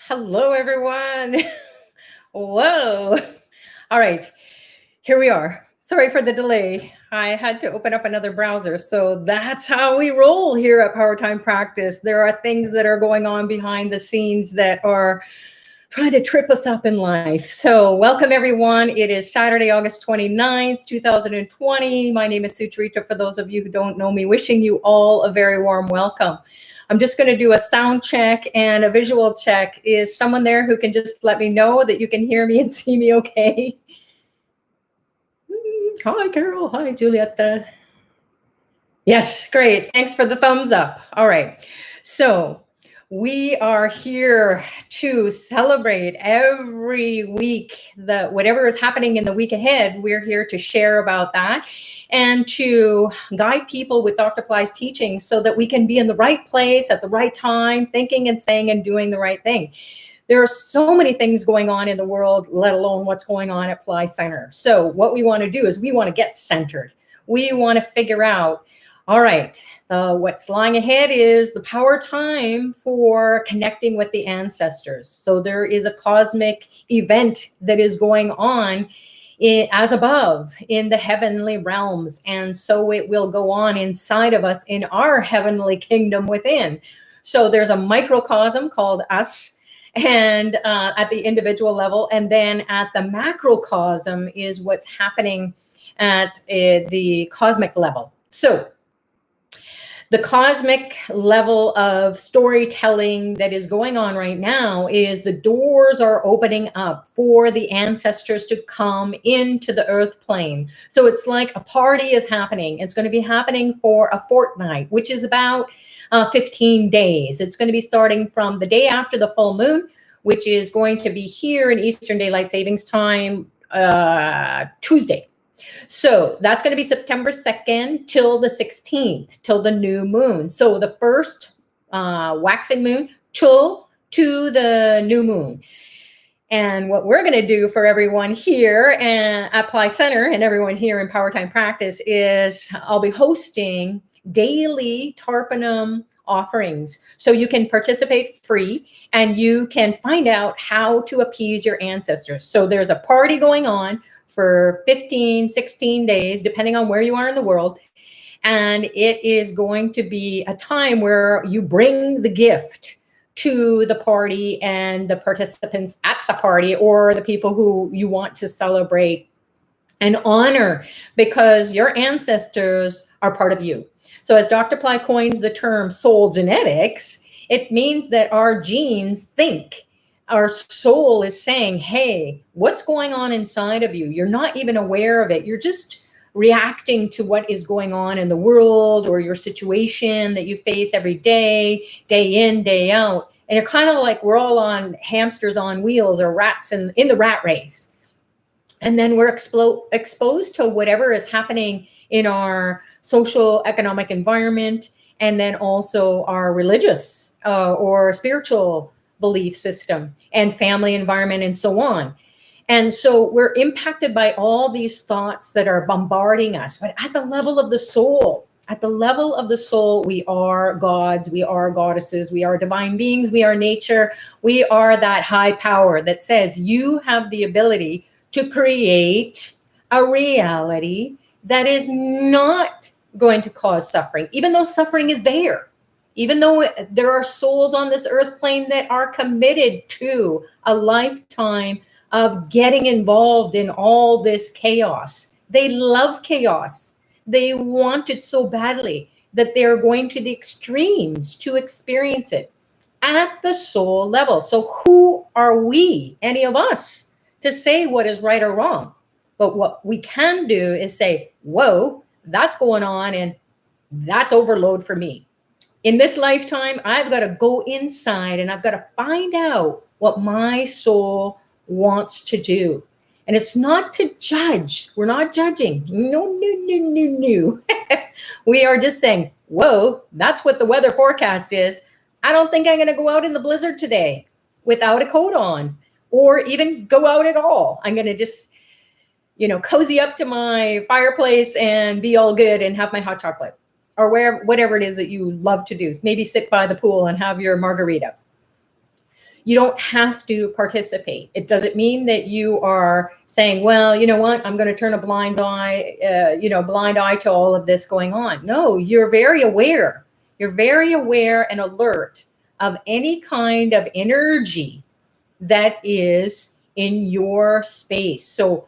Hello, everyone. Whoa. All right, here we are. Sorry for the delay. I had to open up another browser. So that's how we roll here at Powertime Practice. There are things that are going on behind the scenes that are trying to trip us up in life. So welcome, everyone. It is Saturday, August 29th, 2020. My name is Sucharita. For those of you who don't know me, wishing you all a very warm welcome. I'm just going to do a sound check and a visual check. Is someone there who can just let me know that you can hear me and see me okay? Hi, Carol. Hi, Julietta. Yes, great. Thanks for the thumbs up. All right. So we are here to celebrate every week that whatever is happening in the week ahead, we're here to share about that and to guide people with Dr. Ply's teachings so that we can be in the right place at the right time, thinking and saying and doing the right thing. There are so many things going on in the world, let alone what's going on at Ply Center. So what we want to do is we want to get centered. We want to figure out, all right, what's lying ahead is the power time for connecting with the ancestors. So there is a cosmic event that is going on as above in the heavenly realms. And so it will go on inside of us in our heavenly kingdom within. So there's a microcosm called us, and at the individual level, and then at the macrocosm is what's happening at the cosmic level. So the cosmic level of storytelling that is going on right now is the doors are opening up for the ancestors to come into the earth plane. So it's like a party is happening. It's going to be happening for a fortnight, which is about 15 days. It's going to be starting from the day after the full moon, which is going to be here in Eastern Daylight Savings Time, Tuesday. So that's going to be September 2nd till the 16th, till the new moon. So the first waxing moon to the new moon. And what we're going to do for everyone here at Ply Center and everyone here in Powertime Practice is I'll be hosting daily Tarpanum offerings. So you can participate free and you can find out how to appease your ancestors. So there's a party going on for 15, 16 days, depending on where you are in the world. And it is going to be a time where you bring the gift to the party and the participants at the party or the people who you want to celebrate and honor, because your ancestors are part of you. So as Dr. Ply coins the term soul genetics, it means that our genes think. Our soul is saying, hey, what's going on inside of you? You're not even aware of it. You're just reacting to what is going on in the world or your situation that you face every day, day in, day out. And you're kind of like we're all on hamsters on wheels or rats in the rat race. And then we're exposed to whatever is happening in our social, economic environment, and then also our religious or spiritual belief system and family environment and so on. And so we're impacted by all these thoughts that are bombarding us. But at the level of the soul, we are gods, we are goddesses, we are divine beings, we are nature, we are that high power that says you have the ability to create a reality that is not going to cause suffering, even though suffering is there. Even though there are souls on this earth plane that are committed to a lifetime of getting involved in all this chaos. They love chaos. They want it so badly that they're going to the extremes to experience it at the soul level. So who are we, any of us, to say what is right or wrong? But what we can do is say, whoa, that's going on and that's overload for me. In this lifetime, I've got to go inside and I've got to find out what my soul wants to do. And it's not to judge. We're not judging. No. We are just saying, whoa, that's what the weather forecast is. I don't think I'm going to go out in the blizzard today without a coat on or even go out at all. I'm going to just, cozy up to my fireplace and be all good and have my hot chocolate. Or whatever it is that you love to do. Maybe sit by the pool and have your margarita. You don't have to participate. It doesn't mean that you are saying, well, you know what, I'm going to turn a blind eye, blind eye to all of this going on. No, you're very aware. You're very aware and alert of any kind of energy that is in your space. So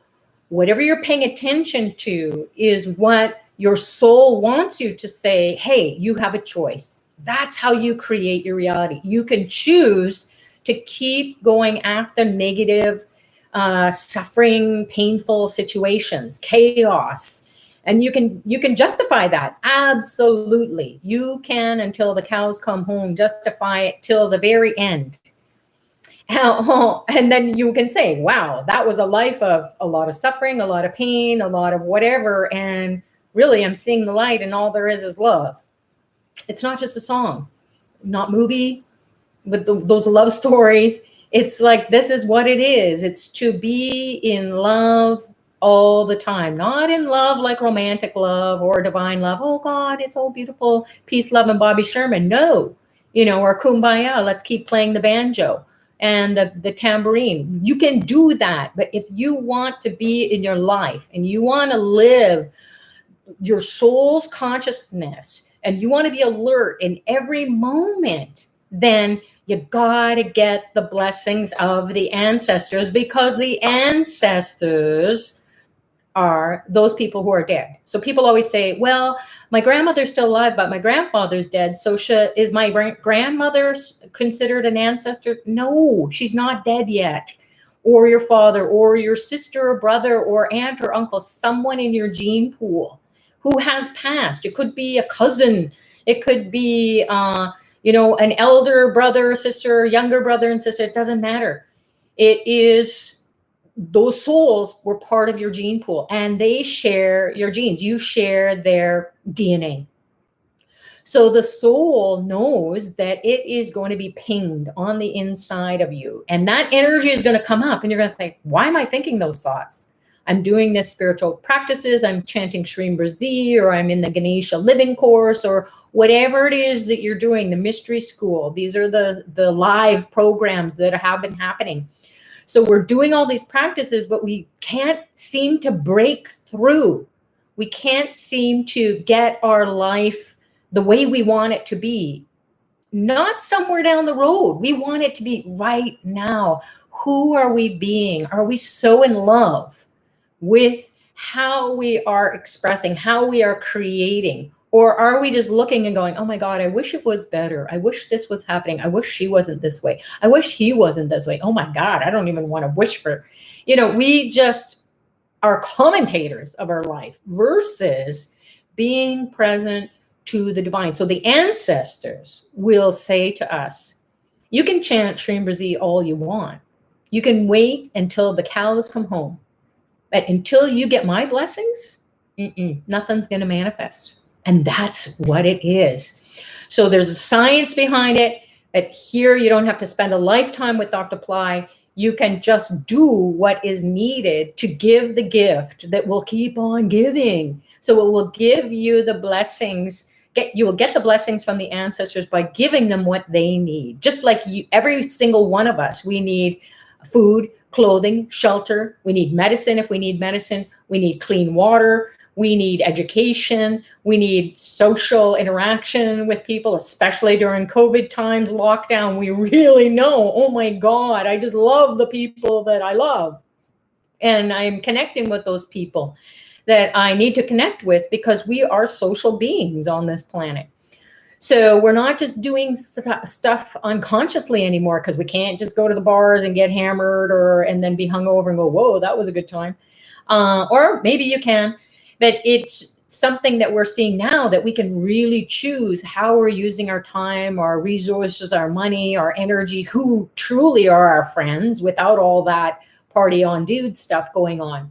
whatever you're paying attention to is what your soul wants you to say, hey, you have a choice. That's how you create your reality. You can choose to keep going after negative, suffering, painful situations, chaos. And you can justify that. Absolutely. You can, until the cows come home, justify it till the very end. And then you can say, wow, that was a life of a lot of suffering, a lot of pain, a lot of whatever. And really, I'm seeing the light, and all there is love. It's not just a song, not movie with those love stories. It's like, this is what it is. It's to be in love all the time, not in love like romantic love or divine love. Oh God, it's all beautiful, peace, love, and Bobby Sherman. No, or kumbaya, let's keep playing the banjo and the tambourine. You can do that. But if you want to be in your life and you want to live your soul's consciousness and you want to be alert in every moment, then you got to get the blessings of the ancestors, because the ancestors are those people who are dead. So people always say, well, my grandmother's still alive, but my grandfather's dead. So is my grandmother considered an ancestor? No, she's not dead yet. Or your father, or your sister or brother, or aunt or uncle, someone in your gene pool who has passed. It could be a cousin. It could be, an elder brother or sister, younger brother and sister. It doesn't matter. It is, those souls were part of your gene pool, and they share your genes. You share their DNA. So the soul knows that it is going to be pinged on the inside of you, and that energy is going to come up, and you're going to think, why am I thinking those thoughts? I'm doing this spiritual practices. I'm chanting Shrim Brazi, or I'm in the Ganesha living course, or whatever it is that you're doing, the mystery school. These are the live programs that have been happening. So we're doing all these practices, but we can't seem to break through. We can't seem to get our life the way we want it to be. Not somewhere down the road. We want it to be right now. Who are we being? Are we so in love with how we are expressing, how we are creating? Or are we just looking and going, oh my God, I wish it was better. I wish this was happening. I wish she wasn't this way. I wish he wasn't this way. Oh my God, I don't even want to wish for, we just are commentators of our life versus being present to the divine. So the ancestors will say to us, you can chant Shrim Brazi all you want. You can wait until the cows come home. But until you get my blessings, nothing's going to manifest. And that's what it is. So there's a science behind it. But here you don't have to spend a lifetime with Dr. Ply. You can just do what is needed to give the gift that will keep on giving. So it will give you the blessings. You will get the blessings from the ancestors by giving them what they need. Just like every single one of us, we need food, clothing, shelter. We need medicine if we need medicine. We need clean water. We need education. We need social interaction with people, especially during COVID times, lockdown. We really know, oh my God, I just love the people that I love. And I'm connecting with those people that I need to connect with, because we are social beings on this planet. So we're not just doing stuff unconsciously anymore, because we can't just go to the bars and get hammered and then be hungover and go, whoa, that was a good time. Or maybe you can, but it's something that we're seeing now, that we can really choose how we're using our time, our resources, our money, our energy, who truly are our friends without all that party on dude stuff going on.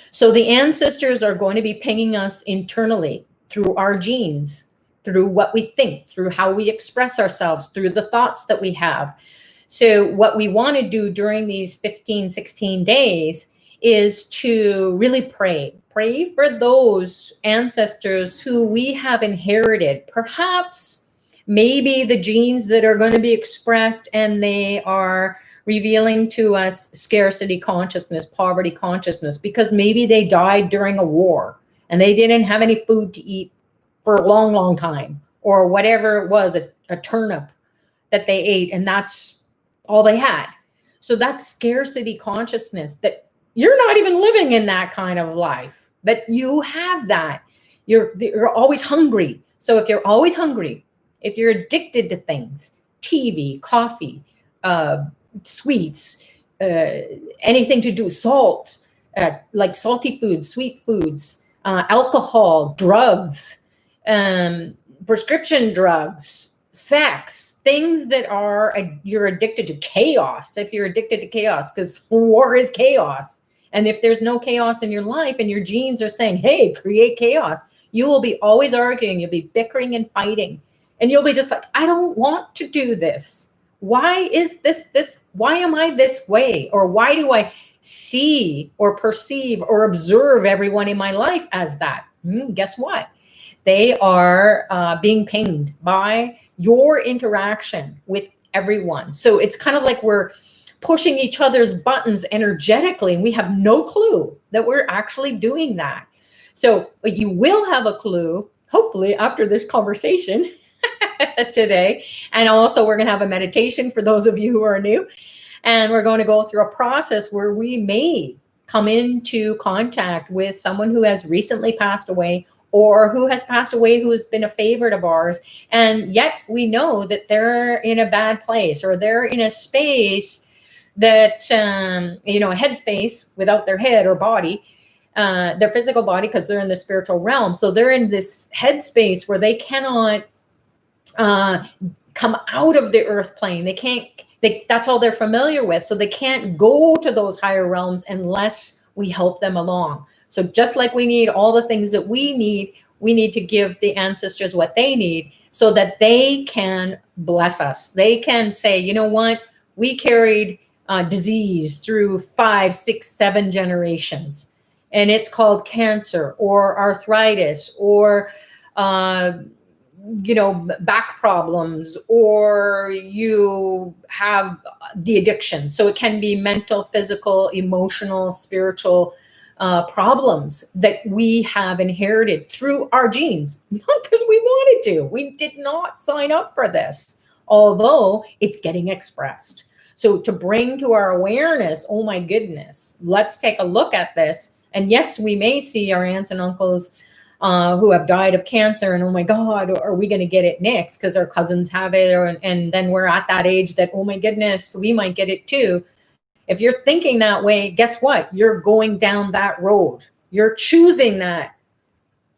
So the ancestors are going to be pinging us internally through our genes, through what we think, through how we express ourselves, through the thoughts that we have. So what we want to do during these 15, 16 days is to really pray for those ancestors who we have inherited, perhaps maybe the genes that are going to be expressed, and they are revealing to us scarcity consciousness, poverty consciousness, because maybe they died during a war and they didn't have any food to eat for a long, long time, or whatever it was, a turnip that they ate, and that's all they had. So that's scarcity consciousness, that you're not even living in that kind of life, but you have that. You're always hungry. So if you're always hungry, if you're addicted to things, TV, coffee, sweets, anything to do, salt, like salty foods, sweet foods, alcohol, drugs, prescription drugs, sex, things that are, you're addicted to chaos. If you're addicted to chaos, because war is chaos. And if there's no chaos in your life and your genes are saying, hey, create chaos, you will be always arguing. You'll be bickering and fighting. And you'll be just like, I don't want to do this. Why is this? Why am I this way? Or why do I see or perceive or observe everyone in my life as that? Guess what? They are being pinged by your interaction with everyone. So it's kind of like we're pushing each other's buttons energetically, and we have no clue that we're actually doing that. So you will have a clue, hopefully, after this conversation today. And also, we're going to have a meditation for those of you who are new. And we're going to go through a process where we may come into contact with someone who has recently passed away, or who has passed away, who has been a favorite of ours. And yet we know that they're in a bad place, or they're in a space that, a headspace without their head or body, their physical body, because they're in the spiritual realm. So they're in this headspace where they cannot come out of the earth plane. They can't, that's all they're familiar with. So they can't go to those higher realms unless we help them along. So just like we need all the things that we need to give the ancestors what they need, so that they can bless us. They can say, you know what, we carried disease through 5, 6, 7 generations, and it's called cancer or arthritis or back problems, or you have the addiction. So it can be mental, physical, emotional, spiritual problems that we have inherited through our genes, not because we wanted to. We did not sign up for this, although it's getting expressed. So to bring to our awareness, oh my goodness, let's take a look at this. And yes, we may see our aunts and uncles who have died of cancer, and oh my God, are we going to get it next because our cousins have it, and then we're at that age that, oh my goodness, we might get it too. If you're thinking that way, guess what? You're going down that road. You're choosing that.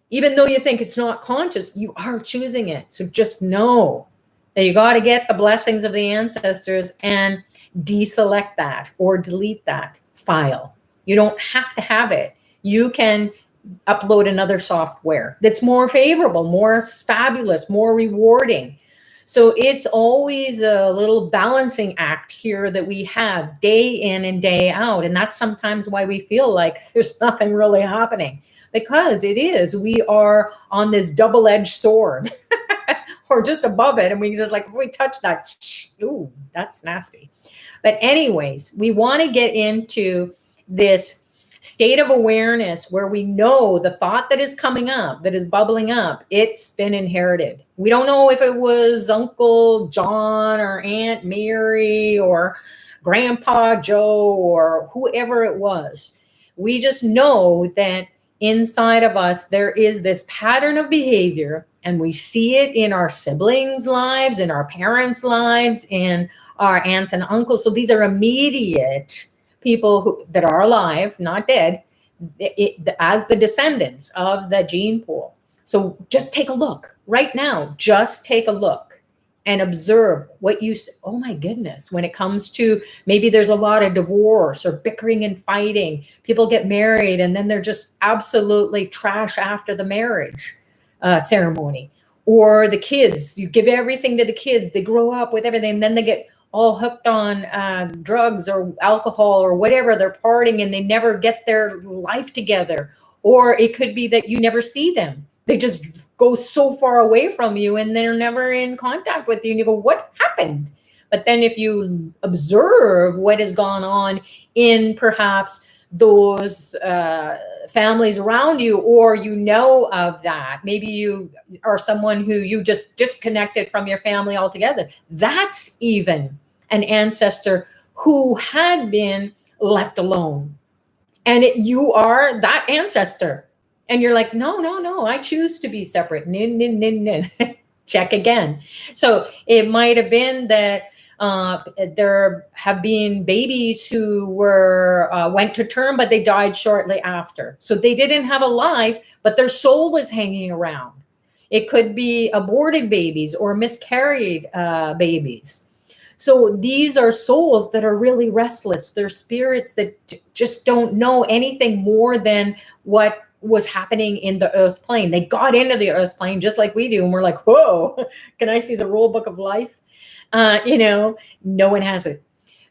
Even though you think it's not conscious, you are choosing it. So just know that you got to get the blessings of the ancestors and deselect that or delete that file. You don't have to have it. You can upload another software that's more favorable, more fabulous, more rewarding. So it's always a little balancing act here that we have day in and day out. And that's sometimes why we feel like there's nothing really happening, because it is. We are on this double-edged sword or just above it. And we just like, if we touch that, ooh, that's nasty. But anyways, we want to get into this state of awareness where we know the thought that is coming up, that is bubbling up, it's been inherited. We don't know if it was Uncle John or Aunt Mary or Grandpa Joe or whoever it was. We just know that inside of us, there is this pattern of behavior, and we see it in our siblings' lives, in our parents' lives, in our aunts and uncles. So these are immediate people that are alive, not dead, as the descendants of the gene pool. So just take a look right now. Just take a look and observe what you see. Oh my goodness, when it comes to maybe there's a lot of divorce or bickering and fighting. People get married and then they're just absolutely trash after the marriage ceremony. Or the kids, you give everything to the kids. They grow up with everything, and then they get all hooked on drugs or alcohol or whatever. They're partying and they never get their life together. Or it could be that you never see them. They just go so far away from you and they're never in contact with you. And you go, what happened? But then if you observe what has gone on in perhaps those families around you, or you know of that, maybe you are someone who you just disconnected from your family altogether. That's even an ancestor who had been left alone. And you are that ancestor. And you're like, no, I choose to be separate. No. Check again. So it might have been that there have been babies who were went to term, but they died shortly after. So they didn't have a life, but their soul is hanging around. It could be aborted babies or miscarried babies. So these are souls that are really restless. They're spirits that just don't know anything more than what was happening in the earth plane. They got into the earth plane just like we do. And we're like, whoa, can I see the rule book of life? No one has it.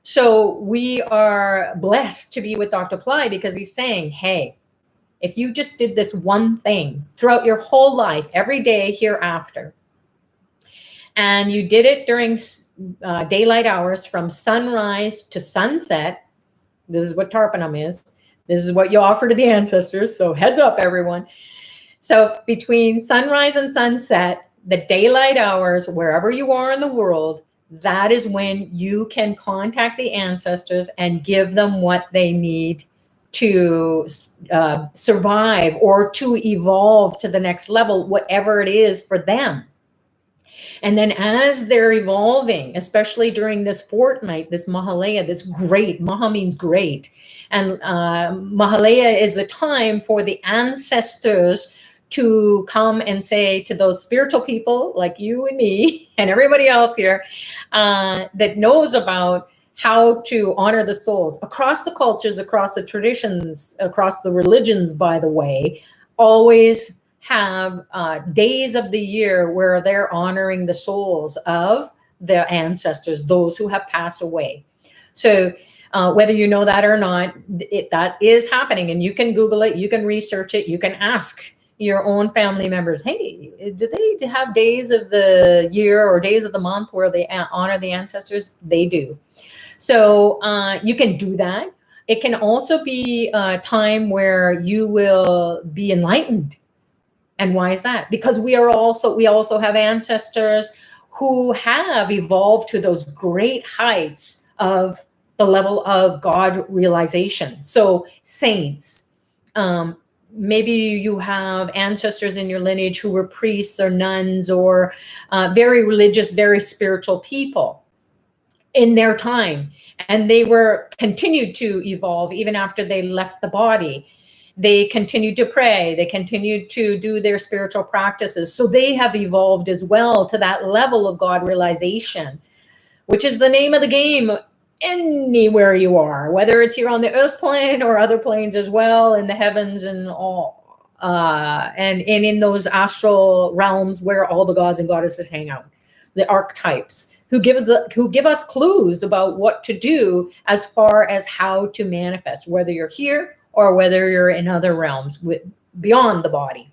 So we are blessed to be with Dr. Ply because he's saying, hey, if you just did this one thing throughout your whole life, every day hereafter, and you did it during daylight hours from sunrise to sunset, this is what Tarpanum is. This is what you offer to the ancestors. So heads up, everyone. So between sunrise and sunset, the daylight hours, wherever you are in the world, that is when you can contact the ancestors and give them what they need to survive or to evolve to the next level, whatever it is for them. And then as they're evolving, especially during this fortnight, this Mahalaya, this great, Maha means great. And Mahalaya is the time for the ancestors to come and say to those spiritual people like you and me and everybody else here that knows about how to honor the souls across the cultures, across the traditions, across the religions, by the way, always have days of the year where they're honoring the souls of their ancestors, those who have passed away. So whether you know that or not, that is happening. And you can Google it, you can research it, you can ask your own family members, hey, do they have days of the year or days of the month where they honor the ancestors? They do. So you can do that. It can also be a time where you will be enlightened. And why is that? Because we also have ancestors who have evolved to those great heights of the level of God realization. So saints, maybe you have ancestors in your lineage who were priests or nuns or very religious, very spiritual people in their time. And they were continued to evolve even after they left the body. They continued to pray. They continued to do their spiritual practices. So they have evolved as well to that level of God realization, which is the name of the game anywhere you are, whether it's here on the earth plane or other planes as well, in the heavens and all, and in those astral realms where all the gods and goddesses hang out, the archetypes who give us clues about what to do as far as how to manifest, whether you're here or whether you're in other realms beyond the body.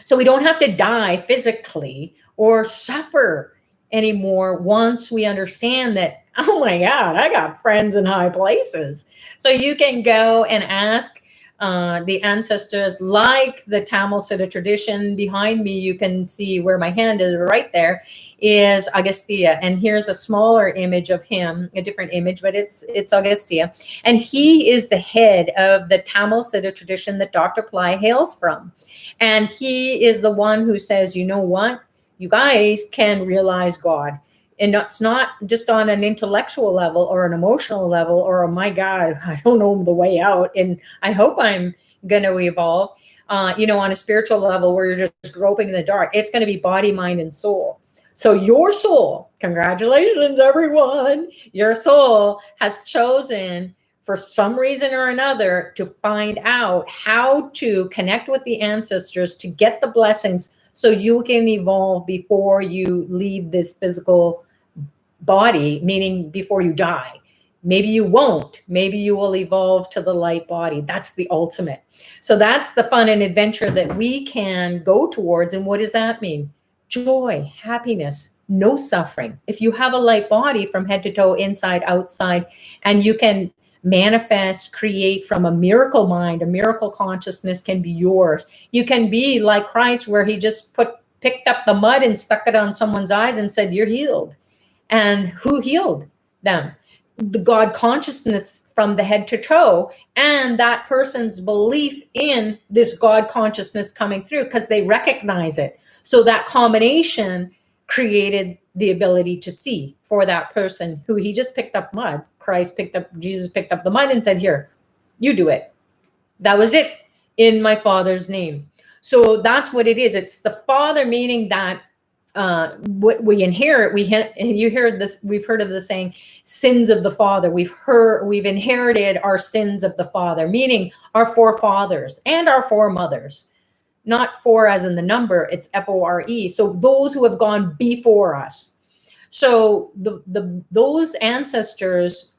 So we don't have to die physically or suffer anymore once we understand that, oh my God, I got friends in high places. So you can go and ask the ancestors, like the Tamil Siddha tradition. Behind me, you can see where my hand is right there, is Agastya. And here's a smaller image of him, a different image, but it's Agastya. And he is the head of the Tamil Siddha tradition that Dr. Ply hails from. And he is the one who says, you know what? You guys can realize God. And it's not just on an intellectual level or an emotional level or, oh my God, I don't know the way out. And I hope I'm going to evolve, on a spiritual level where you're just groping in the dark. It's going to be body, mind, and soul. So your soul, congratulations, everyone. Your soul has chosen for some reason or another to find out how to connect with the ancestors to get the blessings so you can evolve before you leave this physical body, meaning before you die. Maybe you won't. Maybe you will evolve to the light body. That's the ultimate. So that's the fun and adventure that we can go towards. And what does that mean? Joy, happiness, no suffering. If you have a light body from head to toe, inside, outside, and you can manifest, create from a miracle mind, a miracle consciousness can be yours. You can be like Christ, where he just picked up the mud and stuck it on someone's eyes and said, "You're healed." And who healed them? The God consciousness from the head to toe, and that person's belief in this God consciousness coming through, because they recognize it. So that combination created the ability to see for that person who he just picked up mud. Jesus picked up the mud and said, "Here, you do it." That was it, in my Father's name. So that's what it is. It's the Father, meaning that what we inherit, you hear this, we've heard of the saying, sins of the father. We've inherited our sins of the father, meaning our forefathers and our foremothers. Not four as in the number, it's FORE. So those who have gone before us. So those ancestors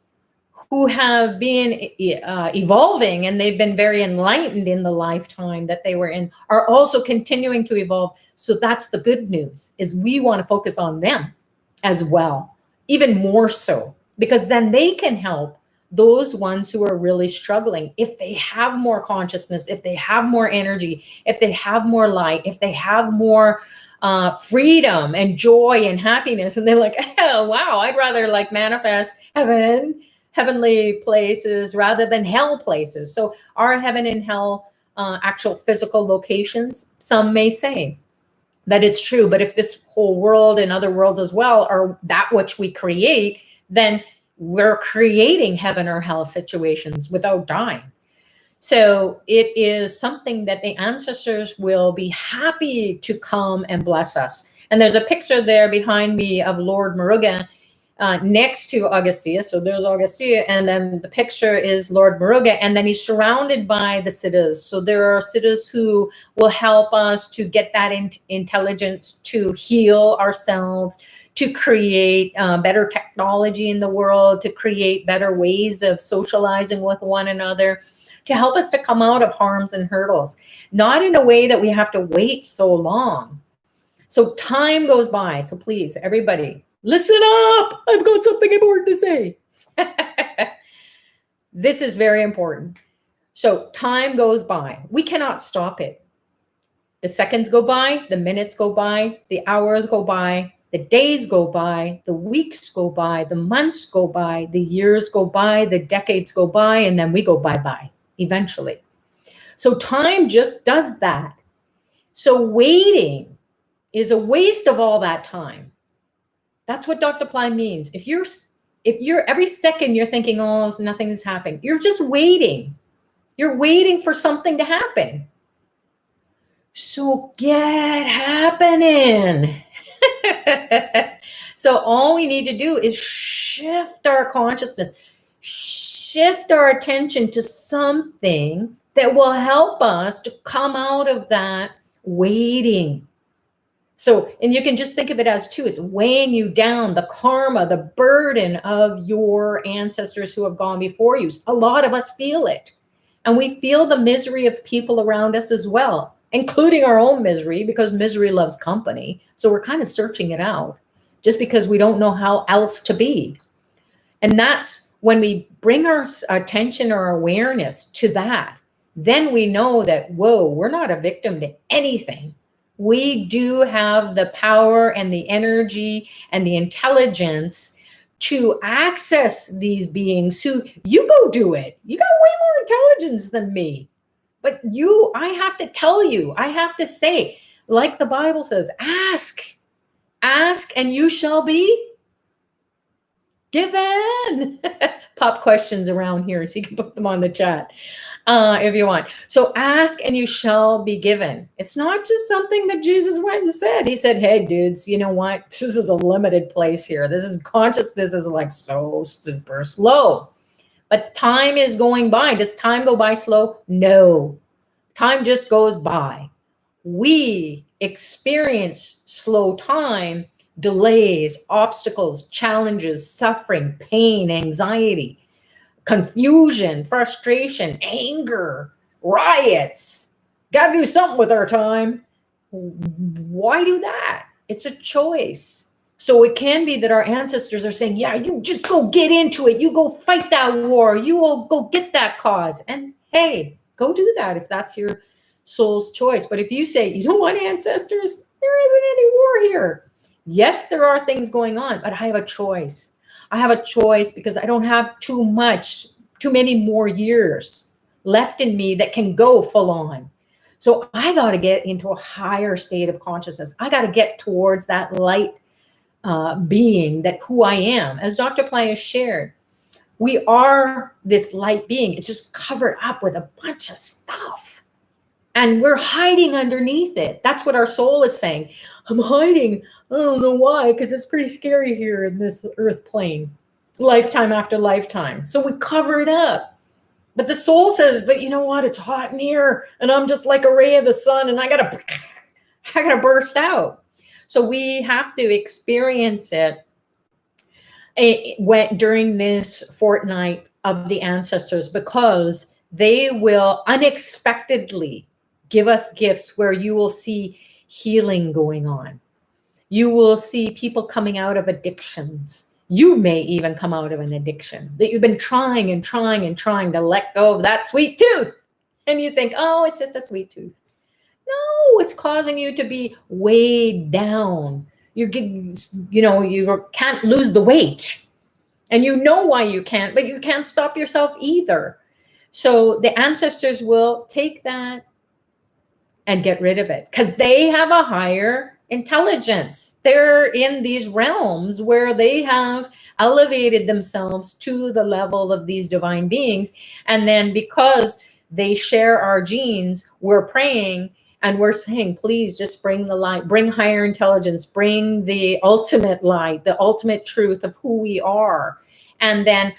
who have been evolving, and they've been very enlightened in the lifetime that they were in, are also continuing to evolve. So that's the good news, is we want to focus on them as well, even more so, because then they can help those ones who are really struggling. If they have more consciousness, if they have more energy, if they have more light, if they have more freedom and joy and happiness, and they're like, "Oh, wow, I'd rather like manifest heavenly places rather than hell places." So are heaven and hell actual physical locations? Some may say that it's true, but if this whole world and other worlds as well are that which we create, then we're creating heaven or hell situations without dying. So it is something that the ancestors will be happy to come and bless us. And there's a picture there behind me of Lord Murugan next to Augustia. So there's Augustia, and then the picture is Lord Murugan, and then he's surrounded by the siddhas. So there are siddhas who will help us to get that intelligence to heal ourselves, to create better technology in the world, to create better ways of socializing with one another, to help us to come out of harms and hurdles, not in a way that we have to wait so long. So time goes by. So please, everybody, listen up. I've got something important to say. This is very important. So time goes by. We cannot stop it. The seconds go by, the minutes go by, the hours go by, the days go by, the weeks go by, the months go by, the years go by, the decades go by, and then we go bye-bye eventually. So time just does that. So waiting is a waste of all that time. That's what Dr. Ply means. If you're every second you're thinking, "Oh, nothing is happening," you're just waiting. You're waiting for something to happen. So get happening. So all we need to do is shift our consciousness, shift our attention to something that will help us to come out of that waiting. So, and you can just think of it as too, it's weighing you down, the karma, the burden of your ancestors who have gone before you. A lot of us feel it. And we feel the misery of people around us as well, including our own misery, because misery loves company. So we're kind of searching it out just because we don't know how else to be. And that's when we bring our attention or awareness to that, then we know that, whoa, we're not a victim to anything. We do have the power and the energy and the intelligence to access these beings who, you go do it. You got way more intelligence than me. But I have to tell you, I have to say, like the Bible says, ask and you shall be given. Pop questions around here so you can put them on the chat if you want. So ask and you shall be given. It's not just something that Jesus went and said. He said, "Hey, dudes, you know what? This is a limited place here. This is consciousness is like so super slow." But time is going by. Does time go by slow? No. Time just goes by. We experience slow time delays, obstacles, challenges, suffering, pain, anxiety, confusion, frustration, anger, riots. Got to do something with our time. Why do that? It's a choice. So it can be that our ancestors are saying, yeah, you just go get into it. You go fight that war. You will go get that cause. And hey, go do that if that's your soul's choice. But if you say, you don't want ancestors, there isn't any war here. Yes, there are things going on, but I have a choice. I have a choice because I don't have too many more years left in me that can go full on. So I got to get into a higher state of consciousness. I got to get towards that light being, that who I am. As Dr. Playa shared, we are this light being. It's just covered up with a bunch of stuff. And we're hiding underneath it. That's what our soul is saying. I'm hiding. I don't know why, because it's pretty scary here in this earth plane, lifetime after lifetime. So we cover it up. But the soul says, but you know what? It's hot in here, and I'm just like a ray of the sun, and I gotta burst out. So we have to experience it during this fortnight of the ancestors, because they will unexpectedly give us gifts where you will see healing going on. You will see people coming out of addictions. You may even come out of an addiction that you've been trying and trying and trying to let go of that sweet tooth. And you think, oh, it's just a sweet tooth. No, it's causing you to be weighed down. You can't lose the weight. And you know why you can't, but you can't stop yourself either. So the ancestors will take that and get rid of it because they have a higher intelligence. They're in these realms where they have elevated themselves to the level of these divine beings. And then because they share our genes, we're praying and we're saying, please just bring the light, bring higher intelligence, bring the ultimate light, the ultimate truth of who we are. And then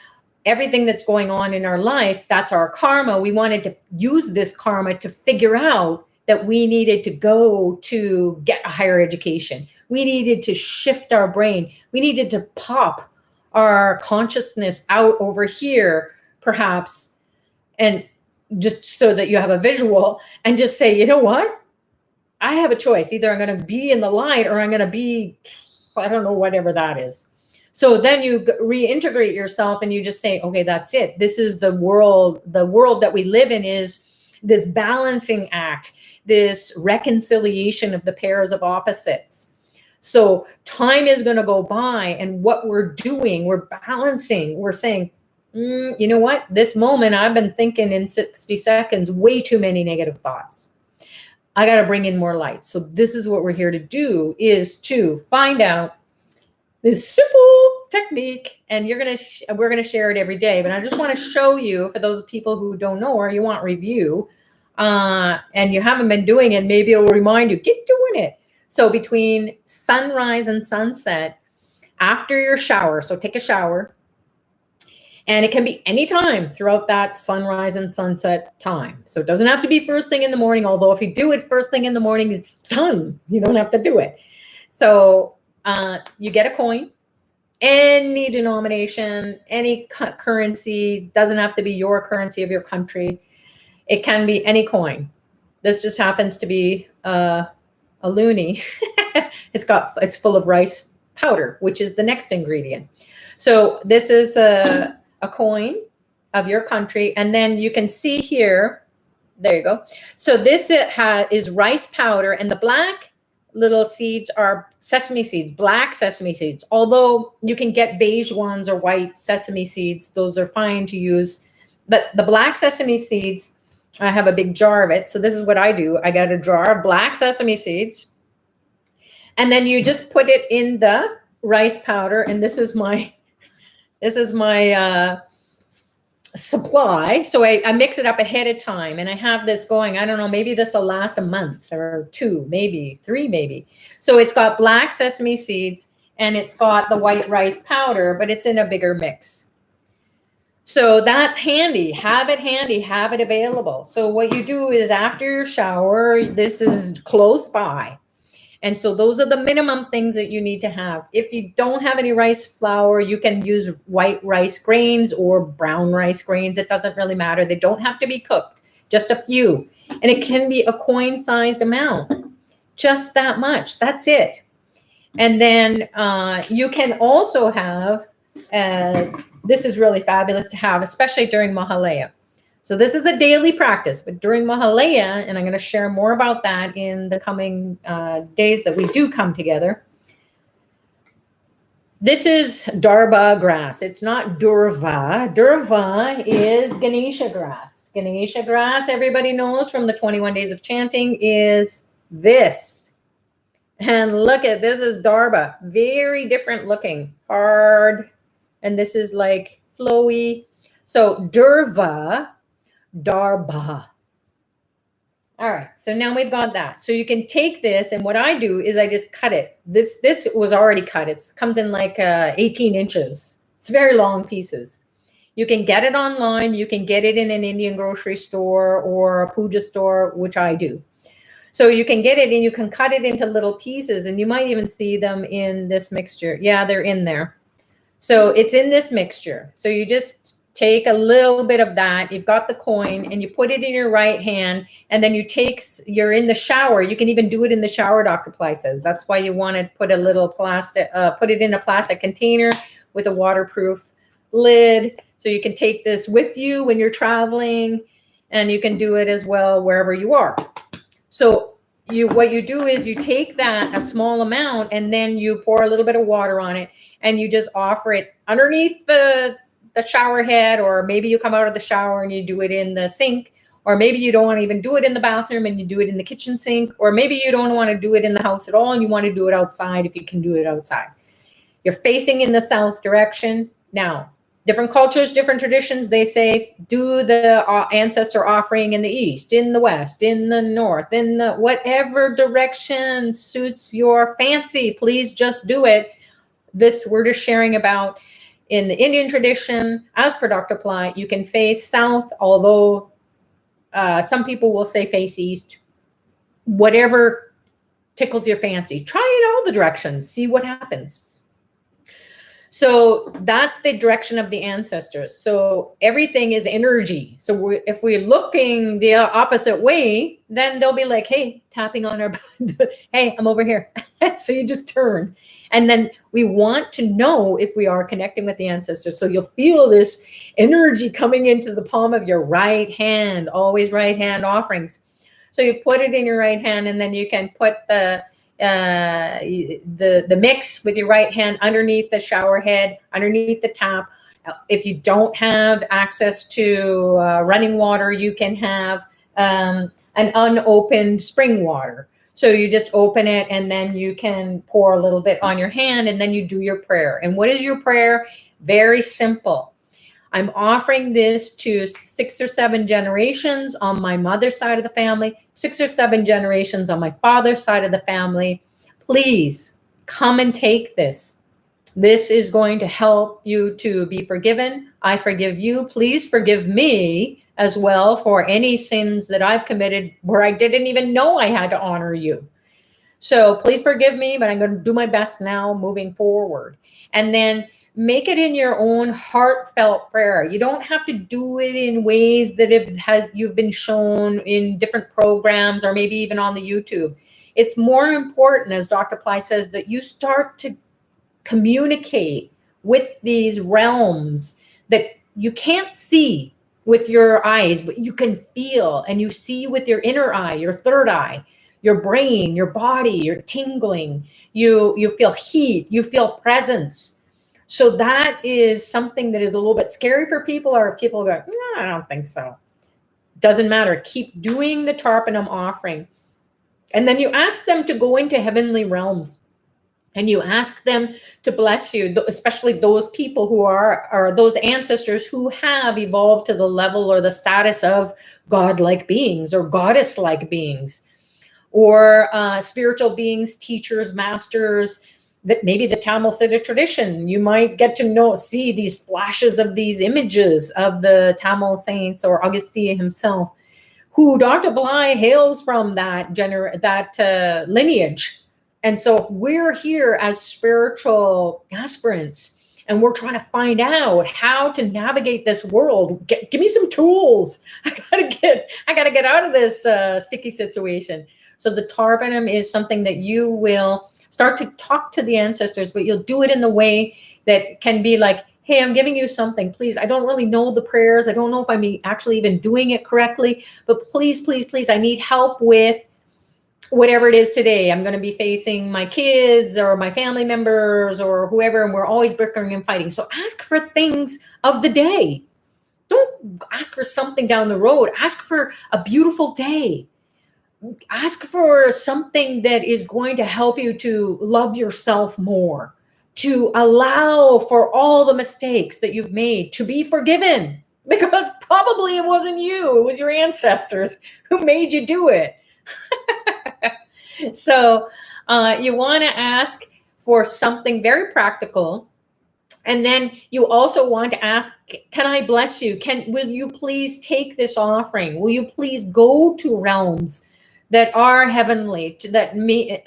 everything that's going on in our life, that's our karma. We wanted to use this karma to figure out that we needed to go to get a higher education. We needed to shift our brain. We needed to pop our consciousness out over here, perhaps, and just so that you have a visual and just say, you know what? I have a choice. Either I'm going to be in the light or I'm going to be, I don't know, whatever that is. So then you reintegrate yourself and you just say, okay, that's it. This is the world. The world that we live in is this balancing act, this reconciliation of the pairs of opposites. So time is going to go by, and what we're doing, we're balancing. We're saying, you know what? This moment I've been thinking in 60 seconds, way too many negative thoughts. I got to bring in more light. So this is what we're here to do, is to find out this simple technique, and we're going to share it every day. But I just want to show you, for those people who don't know or you want review, and you haven't been doing it, maybe it'll remind you, get doing it. So between sunrise and sunset, after your shower, so take a shower, and it can be any time throughout that sunrise and sunset time. So it doesn't have to be first thing in the morning, although if you do it first thing in the morning, it's done. You don't have to do it. So you get a coin, any denomination, any currency, doesn't have to be your currency of your country. It can be any coin. This just happens to be a loonie. It's full of rice powder, which is the next ingredient. So this is a coin of your country. And then you can see here, there you go. So this is rice powder, and the black little seeds are sesame seeds, black sesame seeds. Although you can get beige ones or white sesame seeds, those are fine to use. But the black sesame seeds, I have a big jar of it. So this is what I do. I got a jar of black sesame seeds. And then you just put it in the rice powder. And this is my supply. So I mix it up ahead of time, and I have this going, I don't know, maybe this will last a month or two, maybe three, maybe. So it's got black sesame seeds and it's got the white rice powder, but it's in a bigger mix. So that's handy. Have it available. So what you do is after your shower, this is close by, And so those are the minimum things that you need to have. If you don't have any rice flour, you can use white rice grains or brown rice grains. It doesn't really matter. They don't have to be cooked, just a few. And it can be a coin-sized amount, just that much. That's it. And then you can also have, this is really fabulous to have, especially during Mahalaya. So this is a daily practice, but during Mahalaya, and I'm going to share more about that in the coming days that we do come together. This is Darba grass. It's not Durva. Durva is Ganesha grass. Ganesha grass, everybody knows from the 21 days of chanting, is this. And look at this is Darba. Very different looking. Hard. And this is like flowy. So Durva, Darba. All right, so now we've got that. So you can take this, and what I do is I just cut it. This was already cut. It comes in like 18 inches. It's very long pieces. You can get it online. You can get it in an Indian grocery store or a puja store, which I do. So you can get it and you can cut it into little pieces, and you might even see them in this mixture. Yeah, they're in there. So it's in this mixture. So you just take a little bit of that. You've got the coin and you put it in your right hand, and then you're in the shower. You can even do it in the shower, Dr. Ply says. That's why you want to put a little put it in a plastic container with a waterproof lid. So you can take this with you when you're traveling, and you can do it as well wherever you are. So what you do is you take that, a small amount, and then you pour a little bit of water on it, and you just offer it underneath the shower head, or maybe you come out of the shower and you do it in the sink, or maybe you don't want to even do it in the bathroom and you do it in the kitchen sink, or maybe you don't want to do it in the house at all and you want to do it outside if you can do it outside. You're facing in the south direction. Now, different cultures, different traditions, they say do the ancestor offering in the east, in the west, in the north, in the whatever direction suits your fancy. Please just do it. This we're just sharing about in the Indian tradition, as per Dr. Ply, you can face south, although some people will say face east. Whatever tickles your fancy. Try it all the directions. See what happens. So that's the direction of the ancestors. So everything is energy. So if we're looking the opposite way, then they'll be like, hey, tapping on our, hey, I'm over here. So you just turn. And then we want to know if we are connecting with the ancestors. So you'll feel this energy coming into the palm of your right hand, always right hand offerings. So you put it in your right hand, and then you can put the mix with your right hand underneath the shower head, underneath the tap. If you don't have access to running water, you can have an unopened spring water. So you just open it, and then you can pour a little bit on your hand, and then you do your prayer. And what is your prayer? Very simple. I'm offering this to 6 or 7 generations on my mother's side of the family, 6 or 7 generations on my father's side of the family. Please come and take this. This is going to help you to be forgiven. I forgive you. Please forgive me as well for any sins that I've committed where I didn't even know I had to honor you. So please forgive me, but I'm going to do my best now moving forward. And then make it in your own heartfelt prayer. You don't have to do it in ways that you've been shown in different programs or maybe even on the YouTube. It's more important, as Dr. Ply says, that you start to communicate with these realms that you can't see with your eyes, but you can feel, and you see with your inner eye, your third eye, your brain, your body, you're tingling, you feel heat, you feel presence. So that is something that is a little bit scary for people, or people go, no, I don't think so. Doesn't matter. Keep doing the Tarpanam offering. And then you ask them to go into heavenly realms. And you ask them to bless you, especially those people who are those ancestors who have evolved to the level or the status of godlike beings or goddess-like beings, or spiritual beings, teachers, masters, that maybe the Tamil Siddha tradition. You might get to see these flashes of these images of the Tamil saints or Agastya himself, who Dr. Ply hails from that lineage. And so if we're here as spiritual aspirants and we're trying to find out how to navigate this world, give me some tools. I gotta get out of this sticky situation. So the tarpanum is something that you will start to talk to the ancestors, but you'll do it in the way that can be like, hey, I'm giving you something, please. I don't really know the prayers. I don't know if I'm actually even doing it correctly, but please, please, please, I need help with whatever it is today. I'm going to be facing my kids or my family members or whoever, and we're always bickering and fighting. So ask for things of the day. Don't ask for something down the road. Ask for a beautiful day. Ask for something that is going to help you to love yourself more, to allow for all the mistakes that you've made to be forgiven, because probably it wasn't you, it was your ancestors who made you do it. So you want to ask for something very practical. And then you also want to ask, can I bless you? Will you please take this offering? Will you please go to realms that are heavenly, that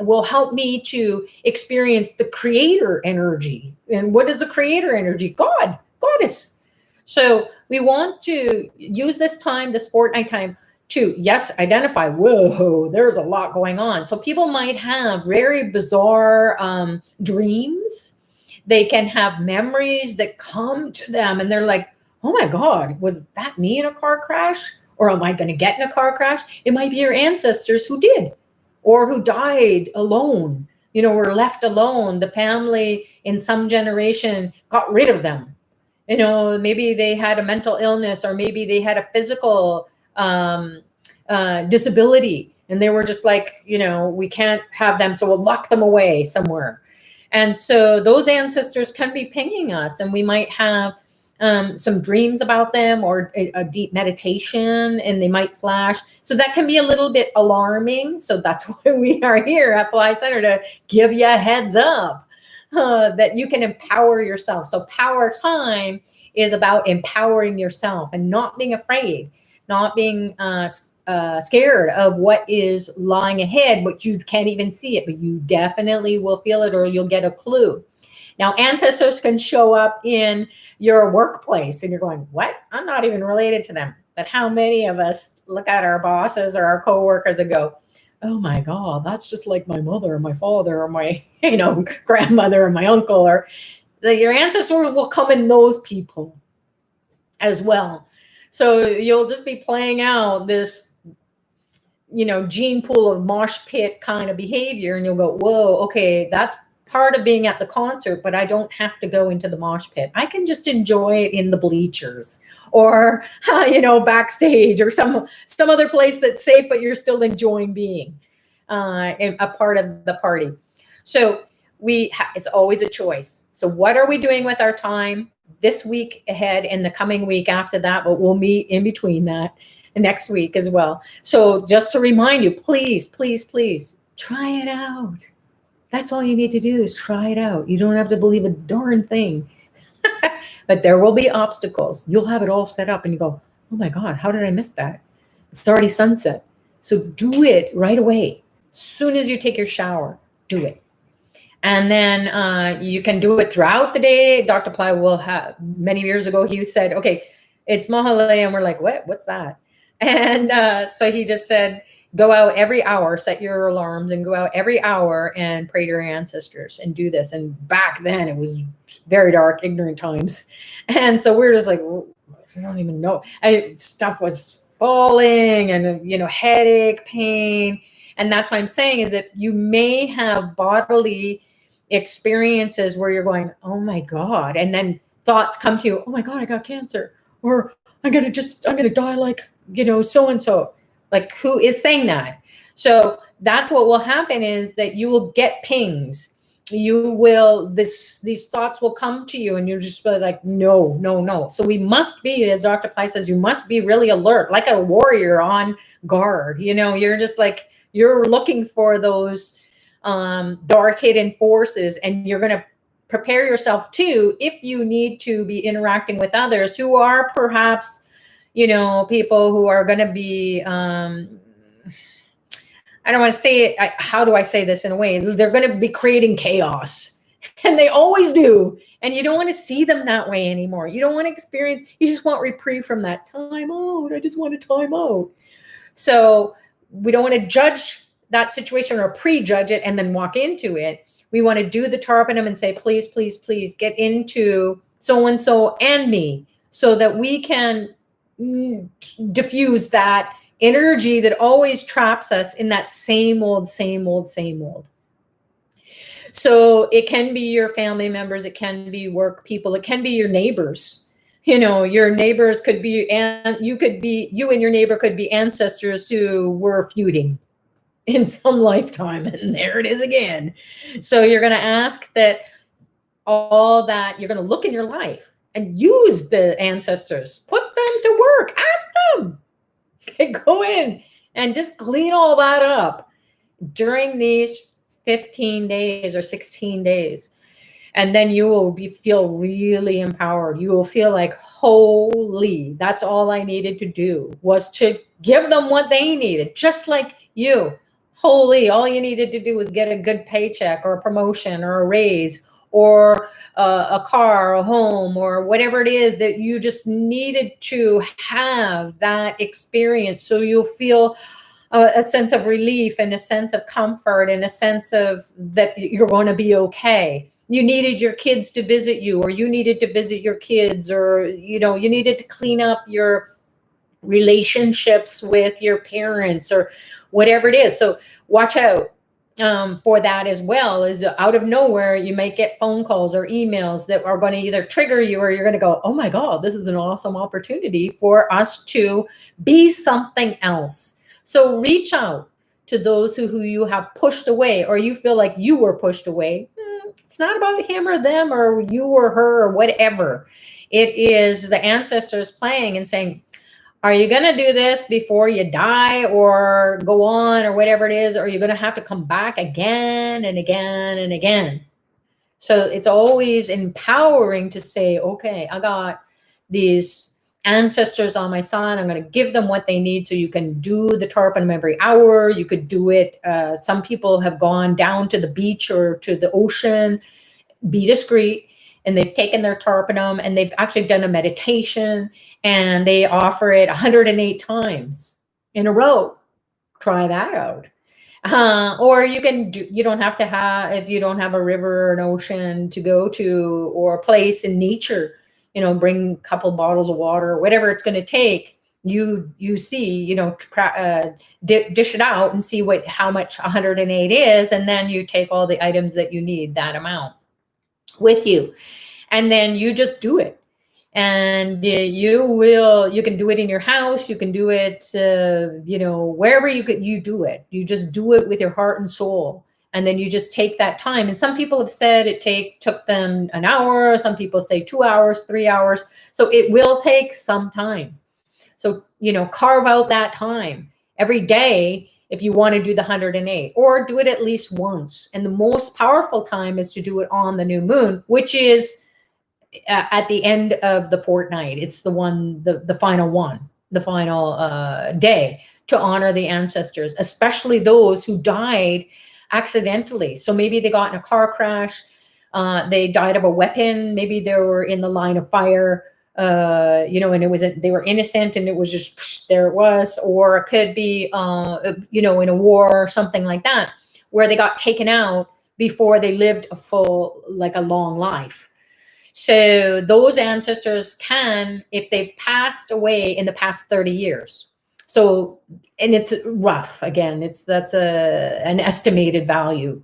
will help me to experience the creator energy? And what is the creator energy? God, goddess. So we want to use this time, this fortnight time, to, yes, identify, whoa, there's a lot going on. So people might have very bizarre dreams. They can have memories that come to them and they're like, oh my God, was that me in a car crash? Or am I going to get in a car crash? It might be your ancestors who did, or who died alone, were left alone. The family in some generation got rid of them. Maybe they had a mental illness, or maybe they had a physical disability, and they were just like, we can't have them, so we'll lock them away somewhere. And so those ancestors can be pinging us, and we might have some dreams about them, or a deep meditation, and they might flash. So that can be a little bit alarming. So that's why we are here at Fly Center, to give you a heads up that you can empower yourself. So Power Time is about empowering yourself and not being afraid, not being scared of what is lying ahead, but you can't even see it, but you definitely will feel it, or you'll get a clue. Now, ancestors can show up in your workplace and you're going, what? I'm not even related to them. But how many of us look at our bosses or our coworkers and go, oh my God, that's just like my mother or my father or my, grandmother or my uncle, or your ancestors will come in those people as well. So you'll just be playing out this, gene pool of mosh pit kind of behavior, and you'll go, whoa, okay, that's part of being at the concert, but I don't have to go into the mosh pit. I can just enjoy it in the bleachers, or backstage, or some other place that's safe, but you're still enjoying being a part of the party. So it's always a choice. So what are we doing with our time this week ahead and the coming week after that? But we'll meet in between that next week as well. So just to remind you, please, please, please try it out. That's all you need to do, is try it out. You don't have to believe a darn thing. But there will be obstacles. You'll have it all set up and you go, oh my God, how did I miss that? It's already sunset. So do it right away. As soon as you take your shower, do it. And then you can do it throughout the day. Dr. Ply will have, many years ago, he said, okay, it's Mahale. And we're like, what? What's that? And so he just said, go out every hour, set your alarms and go out every hour and pray to your ancestors and do this. And back then it was very dark, ignorant times. And so we're just like, I don't even know. And stuff was falling and, headache, pain. And that's what I'm saying, is that you may have bodily experiences where you're going, oh my God. And then thoughts come to you, oh my God, I got cancer. Or I'm going to die like, so-and-so. Like, who is saying that? So that's what will happen, is that you will get pings. These thoughts will come to you and you're just like, no, no, no. So we must be, as Dr. Ply says, you must be really alert, like a warrior on guard. You're just like, you're looking for those dark hidden forces, and you're going to prepare yourself too, if you need to be interacting with others who are perhaps, people who are going to be I don't want to say it. How do I say this in a way? They're going to be creating chaos, and they always do. And you don't want to see them that way anymore. You don't want to experience, you just want reprieve from that time out. I just want a time out. So we don't want to judge that situation or prejudge it and then walk into it. We want to do the tarpanum and say, please, please, please get into so-and-so and me, so that we can diffuse that energy that always traps us in that same old, same old, same old. So it can be your family members, it can be work people, it can be your neighbors. You know, your neighbors could be, and you and your neighbor could be ancestors who were feuding in some lifetime, and there it is again. So you're going to ask that all that, you're going to look in your life and use the ancestors, put them to work, ask them, okay, go in and just clean all that up during these 15 days or 16 days. And then you will feel really empowered. You will feel like, holy, that's all I needed to do was to give them what they needed, just like you. Holy, all you needed to do was get a good paycheck or a promotion or a raise or a car, a home, or whatever it is that you just needed to have that experience. So you'll feel a sense of relief and a sense of comfort and a sense of that you're going to be okay. You needed your kids to visit you, or you needed to visit your kids, or, you know, you needed to clean up your relationships with your parents or whatever it is. So watch out for that as well. Is out of nowhere, you might get phone calls or emails that are going to either trigger you, or you're going to go, oh my God, this is an awesome opportunity for us to be something else. So reach out to those who you have pushed away, or you feel like you were pushed away. It's not about him or them or you or her or whatever. It is the ancestors playing and saying, are you going to do this before you die or go on or whatever it is? Or are you going to have to come back again and again and again? So it's always empowering to say, okay, I got these ancestors on my side. I'm going to give them what they need. So you can do the tarpanum every hour. You could do it. Some people have gone down to the beach or to the ocean, be discreet, and they've taken their tarpanum and they've actually done a meditation, and they offer it 108 times in a row. Try that out. Or you can do, you don't have to have, if you don't have a river or an ocean to go to, or a place in nature, you know, bring a couple bottles of water, whatever it's going to take. You see, you know, dish it out and see how much 108 is, and then you take all the items that you need, that amount, with you, and then you just do it. And you can do it in your house, you can do it you know, wherever you do it. You just do it with your heart and soul, and then you just take that time. And some people have said it took them an hour, some people say 2 hours, 3 hours. So it will take some time. So, you know, carve out that time every day if you want to do the 108, or do it at least once. And the most powerful time is to do it on the new moon, which is at the end of the fortnight. It's the final day, to honor the ancestors, especially those who died accidentally. So maybe they got in a car crash, they died of a weapon, maybe they were in the line of fire, you know, and they were innocent and it was just, there it was. Or it could be, you know, in a war or something like that, where they got taken out before they lived a long life. So those ancestors can, if they've passed away in the past 30 years. So, and it's rough, again, that's an estimated value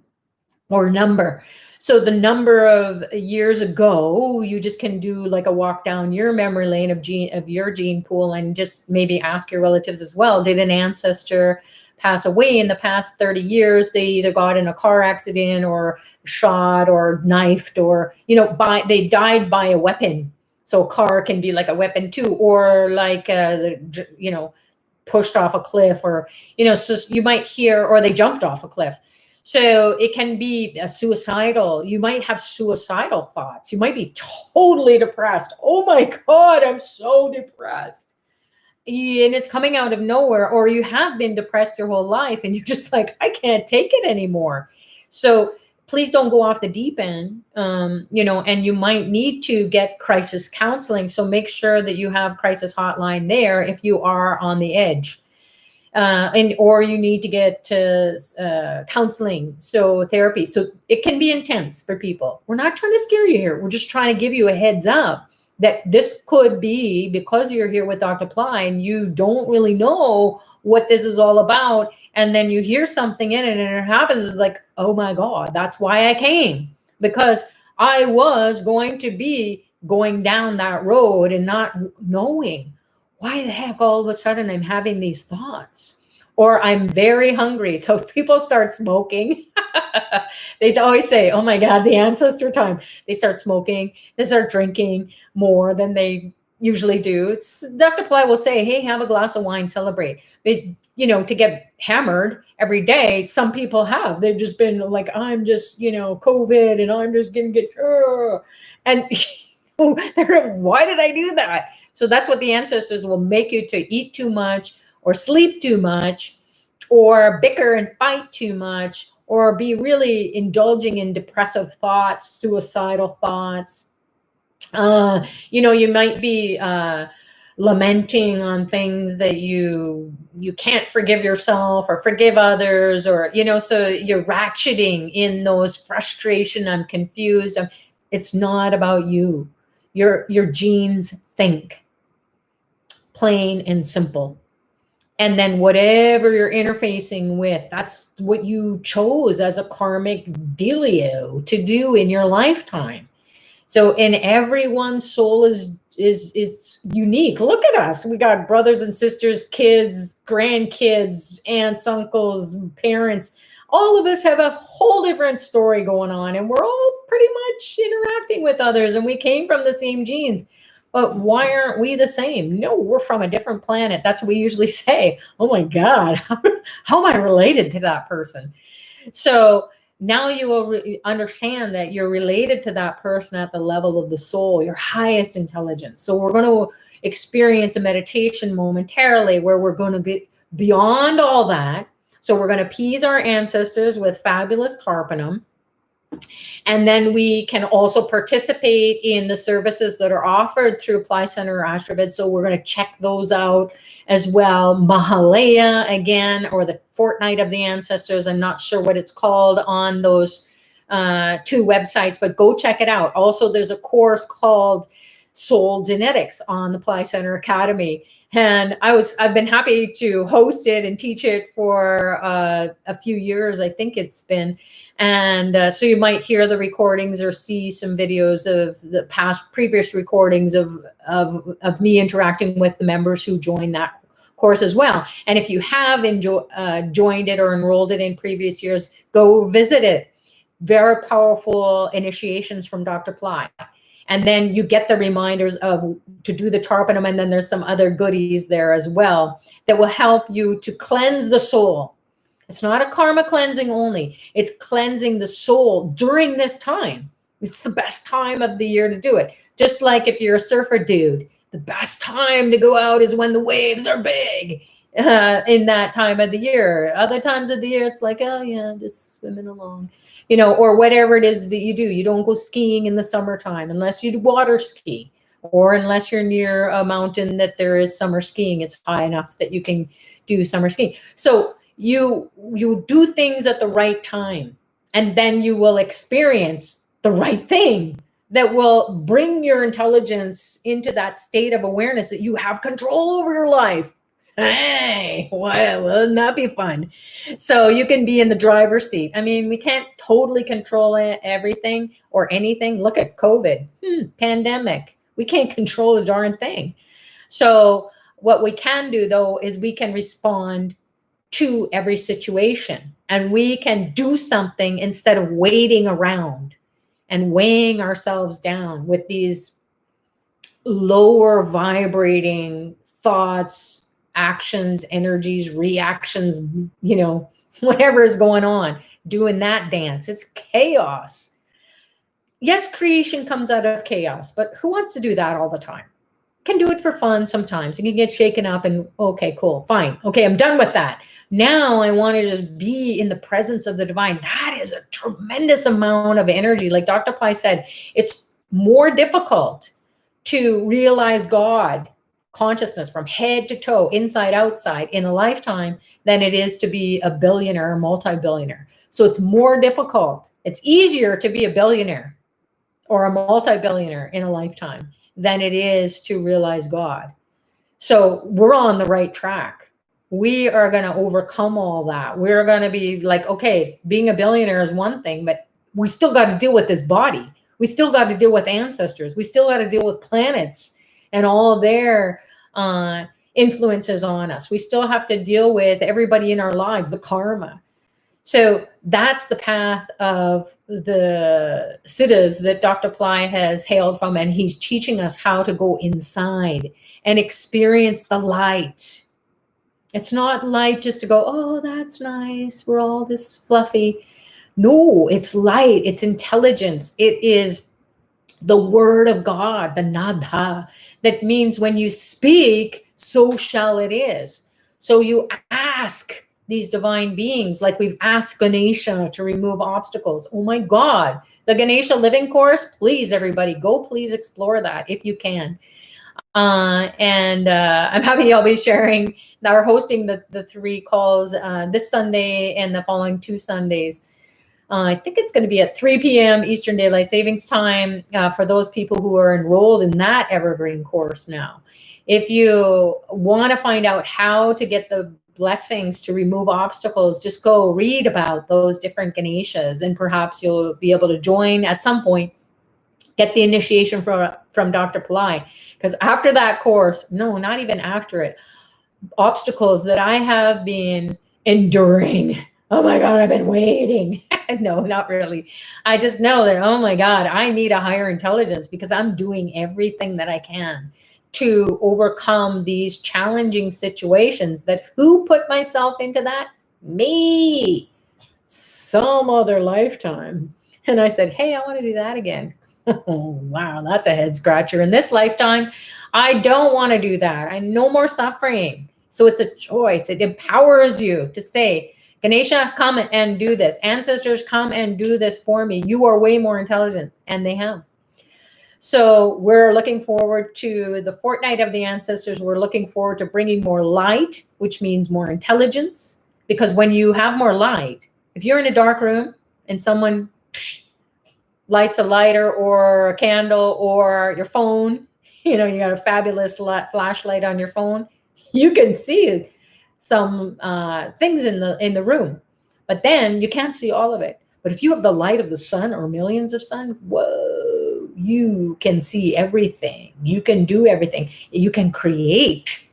or number. So the number of years ago, you just can do like a walk down your memory lane of your gene pool, and just maybe ask your relatives as well. Did an ancestor pass away in the past 30 years? They either got in a car accident or shot or knifed, or, you know, they died by a weapon. So a car can be like a weapon too, or like, you know, pushed off a cliff, or, you know, so you might hear, or they jumped off a cliff. So it can be suicidal. You might have suicidal thoughts. You might be totally depressed. Oh my God, I'm so depressed. and it's coming out of nowhere, or you have been depressed your whole life and you're just like, I can't take it anymore. So please don't go off the deep end, and you might need to get crisis counseling. So make sure that you have crisis hotline there if you are on the edge. Or you need to get counseling, so therapy. So it can be intense for people. We're not trying to scare you here. We're just trying to give you a heads up that this could be because you're here with Dr. Ply and you don't really know what this is all about. And then you hear something in it and it happens. It's like, oh my God, that's why I came, because I was going to be going down that road and not knowing why the heck all of a sudden I'm having these thoughts, or I'm very hungry. So if people start smoking, they always say, oh my God, the ancestor time. They start smoking, they start drinking more than they usually do. Dr. Ply will say, hey, have a glass of wine, celebrate. To get hammered every day, some people have. They've just been like, I'm just, COVID and I'm just going to get, and they're like, why did I do that? So that's what the ancestors will make you to eat too much or sleep too much or bicker and fight too much or be really indulging in depressive thoughts, suicidal thoughts. You might be lamenting on things that you can't forgive yourself or forgive others, or, so you're ratcheting in those frustration. I'm confused. It's not about you. Your genes think, plain and simple. And then whatever you're interfacing with, that's what you chose as a karmic dealio to do in your lifetime. So in everyone's soul is unique. Look at us. We got brothers and sisters, kids, grandkids, aunts, uncles, parents. All of us have a whole different story going on, and we're all pretty much interacting with others, and we came from the same genes. But why aren't we the same? No, we're from a different planet. That's what we usually say. Oh my God, how am I related to that person? So now you will understand that you're related to that person at the level of the soul, your highest intelligence. So we're going to experience a meditation momentarily where we're going to get beyond all that. So we're going to appease our ancestors with fabulous tarpanum. And then we can also participate in the services that are offered through Ply Center or Astrovid. So we're going to check those out as well. Mahalaya again, or the Fortnight of the Ancestors. I'm not sure what it's called on those two websites, but go check it out. Also, there's a course called Soul Genetics on the Ply Center Academy. And I've been happy to host it and teach it for a few years, I think it's been. And so you might hear the recordings or see some videos of the previous recordings of me interacting with the members who joined that course as well. And if you have joined it or enrolled it in previous years, go visit it. Very powerful initiations from Dr. Ply. And then you get the reminders to do the tarpanum, and then there's some other goodies there as well that will help you to cleanse the soul. It's not a karma cleansing only. It's cleansing the soul during this time. It's the best time of the year to do it. Just like if you're a surfer dude, the best time to go out is when the waves are big in that time of the year. Other times of the year, it's like, oh yeah, just swimming along. Or whatever it is that you do. You don't go skiing in the summertime unless you water ski, or unless you're near a mountain that there is summer skiing. It's high enough that you can do summer skiing. So you do things at the right time, and then you will experience the right thing that will bring your intelligence into that state of awareness that you have control over your life. Hey, well, wouldn't that be fun? So you can be in the driver's seat. I mean, we can't totally control everything or anything. Look at COVID, pandemic. We can't control a darn thing. So what we can do, though, is we can respond to every situation, and we can do something instead of waiting around and weighing ourselves down with these lower vibrating thoughts, actions, energies, reactions, whatever is going on, doing that dance. It's chaos. Yes, creation comes out of chaos, but who wants to do that all the time? can do it for fun sometimes. You can get shaken up and, okay, cool, fine. Okay, I'm done with that. Now I want to just be in the presence of the divine. That is a tremendous amount of energy. Like Dr. Ply said, it's more difficult to realize God consciousness from head to toe, inside, outside, in a lifetime than it is to be a billionaire or multi-billionaire. So it's more difficult. It's easier to be a billionaire or a multi-billionaire in a lifetime than it is to realize God. So we're on the right track. We are going to overcome all that. We're going to be like, okay, being a billionaire is one thing, but we still got to deal with this body. We still got to deal with ancestors. We still got to deal with planets and all their influences on us. We still have to deal with everybody in our lives, the karma. So that's the path of the siddhas that Dr. Ply has hailed from, and he's teaching us how to go inside and experience the light. It's not light just to go, oh, that's nice, we're all this fluffy. No, it's light, it's intelligence. It is the word of God, the nadha. That means when you speak, so shall it is. So you ask these divine beings, like we've asked Ganesha to remove obstacles. Oh my God, the Ganesha Living Course, please everybody, go please explore that if you can. I'm happy I'll be sharing, now we're hosting the 3 calls this Sunday and the following 2 Sundays. I think it's going to be at 3 p.m. Eastern Daylight Savings Time for those people who are enrolled in that evergreen course now. If you want to find out how to get the blessings to remove obstacles, just go read about those different Ganeshas, and perhaps you'll be able to join at some point, get the initiation from Dr. Pillai. Because after that course, no, not even after it, obstacles that I have been enduring. Oh my God, I've been waiting. No, not really. I just know that, oh my God, I need a higher intelligence because I'm doing everything that I can to overcome these challenging situations. That who put myself into that? Me. Some other lifetime. And I said, hey, I want to do that again. Oh, wow, that's a head scratcher. In this lifetime, I don't want to do that. I no more suffering. So it's a choice. It empowers you to say, Ganesha, come and do this. Ancestors, come and do this for me. You are way more intelligent. And they have. So we're looking forward to the fortnight of the ancestors. We're looking forward to bringing more light, which means more intelligence. Because when you have more light, if you're in a dark room and someone lights a lighter or a candle or your phone, you know, you got a fabulous flashlight on your phone, you can see some things in the room, but then you can't see all of it. But if you have the light of the sun or millions of sun, whoa, you can see everything. You can do everything. You can create.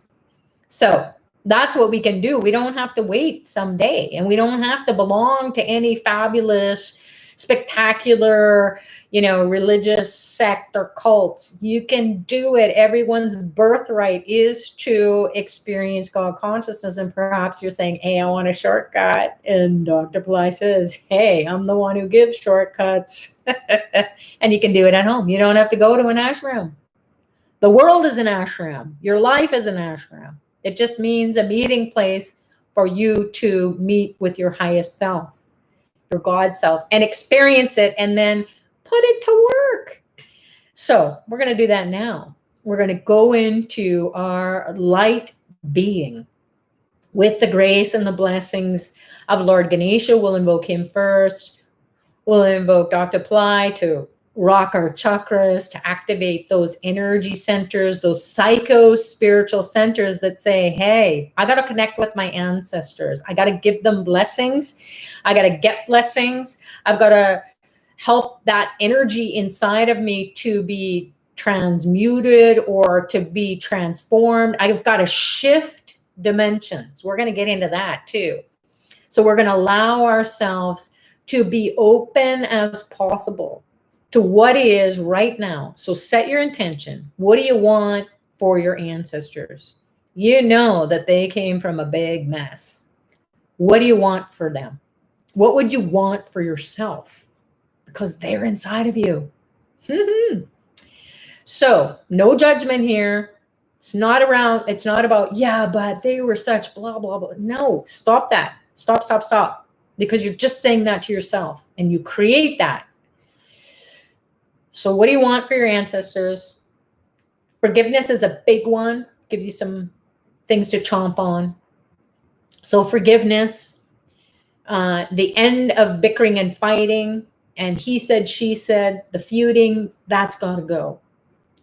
So that's what we can do. We don't have to wait someday, and we don't have to belong to any fabulous, spectacular, you know, religious sect or cult. You can do it. Everyone's birthright is to experience God consciousness. And perhaps you're saying, hey, I want a shortcut. And Dr. Pillai says, hey, I'm the one who gives shortcuts. And you can do it at home. You don't have to go to an ashram. The world is an ashram. Your life is an ashram. It just means a meeting place for you to meet with your highest self, your God self, and experience it, and then put it to work. So we're going to do that now. We're going to go into our light being with the grace and the blessings of Lord Ganesha. We'll invoke him first. We'll invoke Dr. Ply to rock our chakras, to activate those energy centers, those psycho-spiritual centers that say, hey, I got to connect with my ancestors. I got to give them blessings. I got to get blessings. I've got to help that energy inside of me to be transmuted or to be transformed. I've got to shift dimensions. We're going to get into that too. So we're going to allow ourselves to be open as possible to what is right now. So set your intention. What do you want for your ancestors? You know that they came from a big mess. What do you want for them? What would you want for yourself? Because they're inside of you. So no judgment here. It's not about, yeah, but they were such blah, blah, blah. No, stop that. Stop. Because you're just saying that to yourself and you create that. So what do you want for your ancestors? Forgiveness is a big one. Gives you some things to chomp on. So forgiveness, the end of bickering and fighting, and he said, she said, the feuding, that's got to go.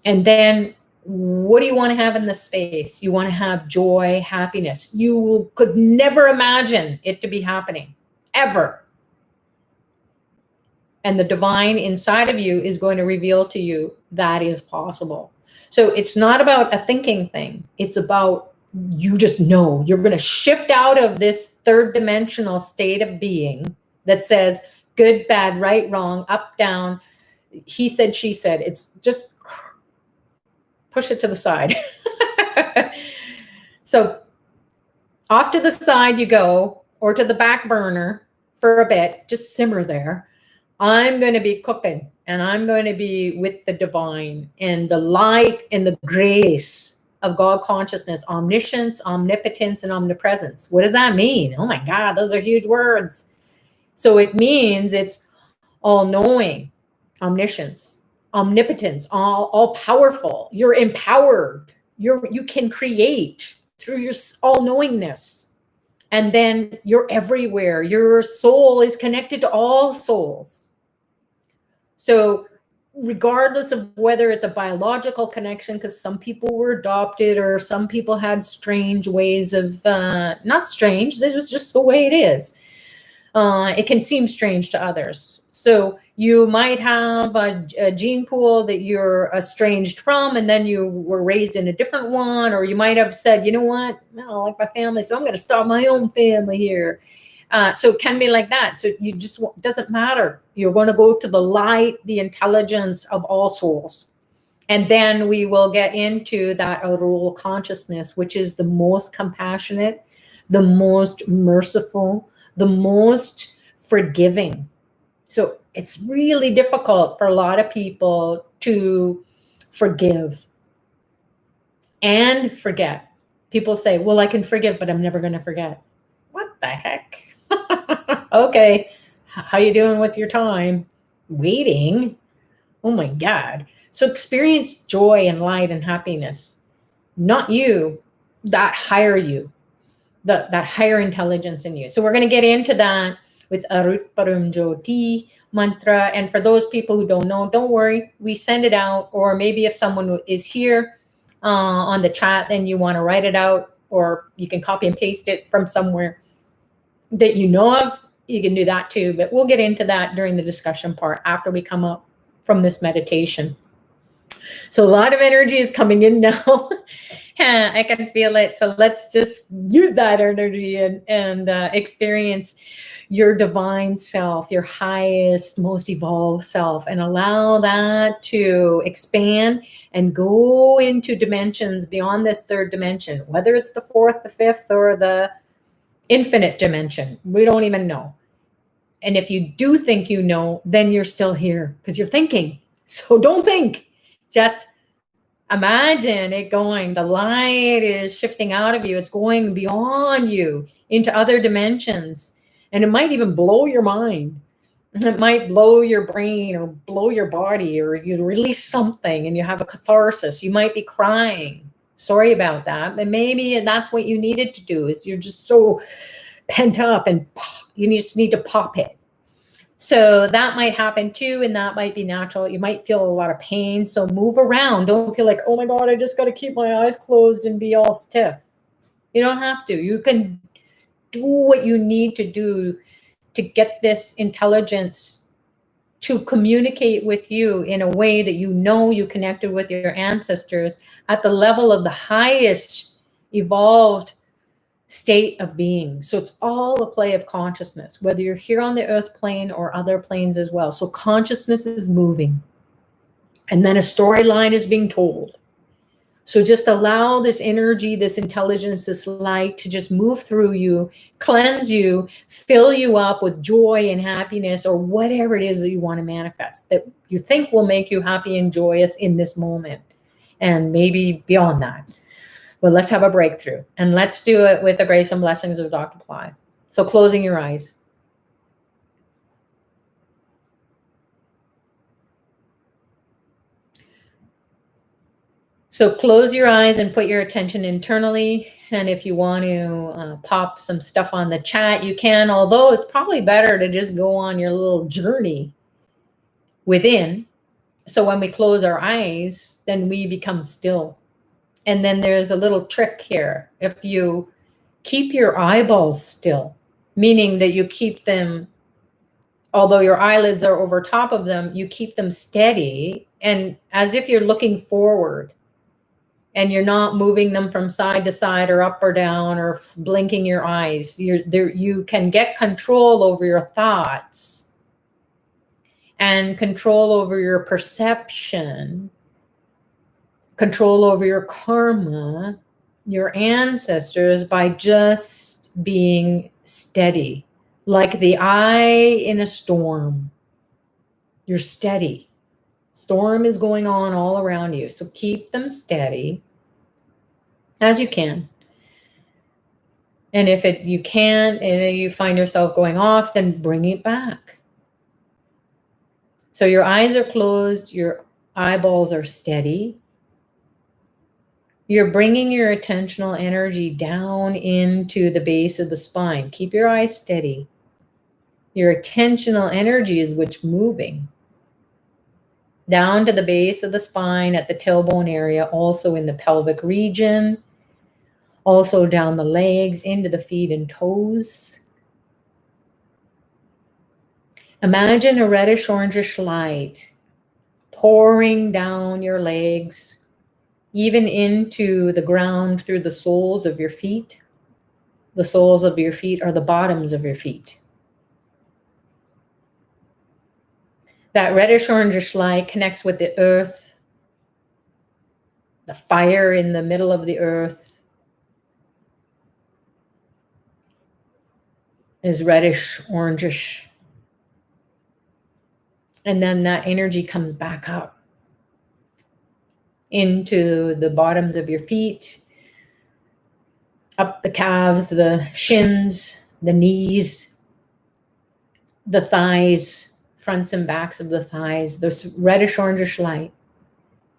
And then what do you want to have in the space? You want to have joy, happiness. You could never imagine it to be happening, ever. And the divine inside of you is going to reveal to you that is possible. So it's not about a thinking thing. It's about, you just know you're going to shift out of this third dimensional state of being that says good, bad, right, wrong, up, down, he said, she said. It's just push it to the side. So off to the side you go, or to the back burner for a bit, just simmer there. I'm going to be cooking, and I'm going to be with the divine and the light and the grace of God consciousness, omniscience, omnipotence, and omnipresence. What does that mean? Oh my God, those are huge words. So it means it's all knowing, omniscience, omnipotence, all powerful. You're empowered. You can create through your all knowingness. And then you're everywhere. Your soul is connected to all souls. So regardless of whether it's a biological connection, because some people were adopted or some people had strange ways of, not strange, this was just the way it is. It can seem strange to others. So you might have a gene pool that you're estranged from, and then you were raised in a different one, or you might have said, you know what, I don't like my family, so I'm going to start my own family here. So it can be like that. So you just, doesn't matter. You're going to go to the light, the intelligence of all souls. And then we will get into that Arul consciousness, which is the most compassionate, the most merciful, the most forgiving. So it's really difficult for a lot of people to forgive and forget. People say, well, I can forgive, but I'm never going to forget. What the heck? Okay, how you doing with your time? Waiting? Oh my God. So experience joy and light and happiness. Not you, that higher you, that higher intelligence in you. So we're going to get into that with Arut Param Jyoti mantra. And for those people who don't know, don't worry, we send it out. Or maybe if someone is here on the chat and you want to write it out, or you can copy and paste it from somewhere that you know of, you can do that too. But we'll get into that during the discussion part after we come up from this meditation. So a lot of energy is coming in now. I can feel it. So let's just use that energy and experience your divine self, your highest, most evolved self, and allow that to expand and go into dimensions beyond this third dimension, whether it's the fourth, the fifth, or the infinite dimension. We don't even know. And if you do think you know, then you're still here because you're thinking. So don't think. Just imagine it going. The light is shifting out of you. It's going beyond you into other dimensions. And it might even blow your mind. It might blow your brain or blow your body, or you release something and you have a catharsis. You might be crying. Sorry about that. But maybe that's what you needed to do, is you're just so pent up and you just need to pop it. So that might happen too, and that might be natural. You might feel a lot of pain. So move around. Don't feel like, oh my God, I just got to keep my eyes closed and be all stiff. You don't have to. You can do what you need to do to get this intelligence to communicate with you in a way that you know you connected with your ancestors at the level of the highest evolved state of being. So it's all a play of consciousness, whether you're here on the earth plane or other planes as well. So consciousness is moving, and then a storyline is being told. So just allow this energy, this intelligence, this light to just move through you, cleanse you, fill you up with joy and happiness, or whatever it is that you want to manifest that you think will make you happy and joyous in this moment, and maybe beyond that. Well, let's have a breakthrough, and let's do it with the grace and blessings of Dr. Ply. So closing your eyes. So close your eyes and put your attention internally. And if you want to pop some stuff on the chat, you can, although it's probably better to just go on your little journey within. So when we close our eyes, then we become still. And then there's a little trick here. If you keep your eyeballs still, meaning that you keep them, although your eyelids are over top of them, you keep them steady and as if you're looking forward. And you're not moving them from side to side or up or down or blinking your eyes. You can get control over your thoughts and control over your perception, control over your karma, your ancestors, by just being steady, like the eye in a storm. You're steady. Storm is going on all around you. So keep them steady as you can. And if you can't and you find yourself going off, then bring it back. So your eyes are closed, your eyeballs are steady. You're bringing your attentional energy down into the base of the spine. Keep your eyes steady. Your attentional energy is what's moving down to the base of the spine at the tailbone area, also in the pelvic region, also down the legs, into the feet and toes. Imagine a reddish orangish light pouring down your legs, even into the ground through the soles of your feet. The soles of your feet are the bottoms of your feet. That reddish orangish light connects with the earth, the fire in the middle of the earth is reddish orangish. And then that energy comes back up into the bottoms of your feet, up the calves, the shins, the knees, the thighs, fronts and backs of the thighs, this reddish orangish light.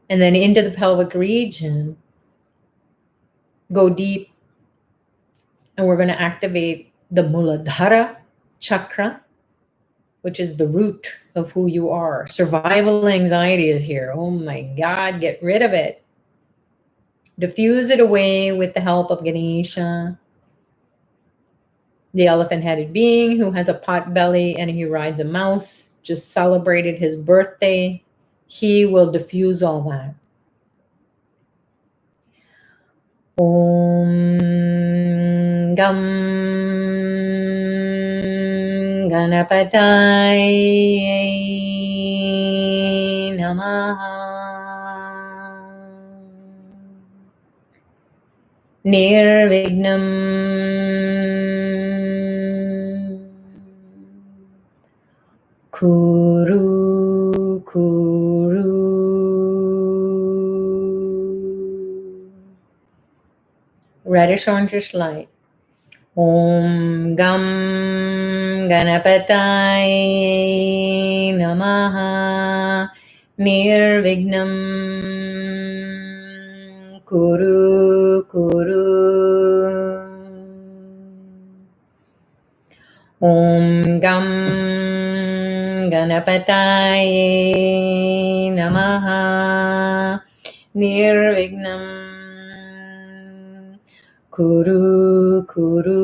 And then into the pelvic region, go deep. And we're going to activate the Muladhara chakra, which is the root of who you are. Survival anxiety is here. Oh my God, get rid of it. Diffuse it away with the help of Ganesha, the elephant-headed being who has a pot belly and he rides a mouse, just celebrated his birthday. He will diffuse all that. Om Gam Ganapataya Namaha. Nirvignam Kuru Kuru. Reddish orangish light. Om Gam Ganapataya Namaha. Nirvignam Kuru Kuru. Om Gam Ganapataya Namaha. Nirvignam Kuru Kuru.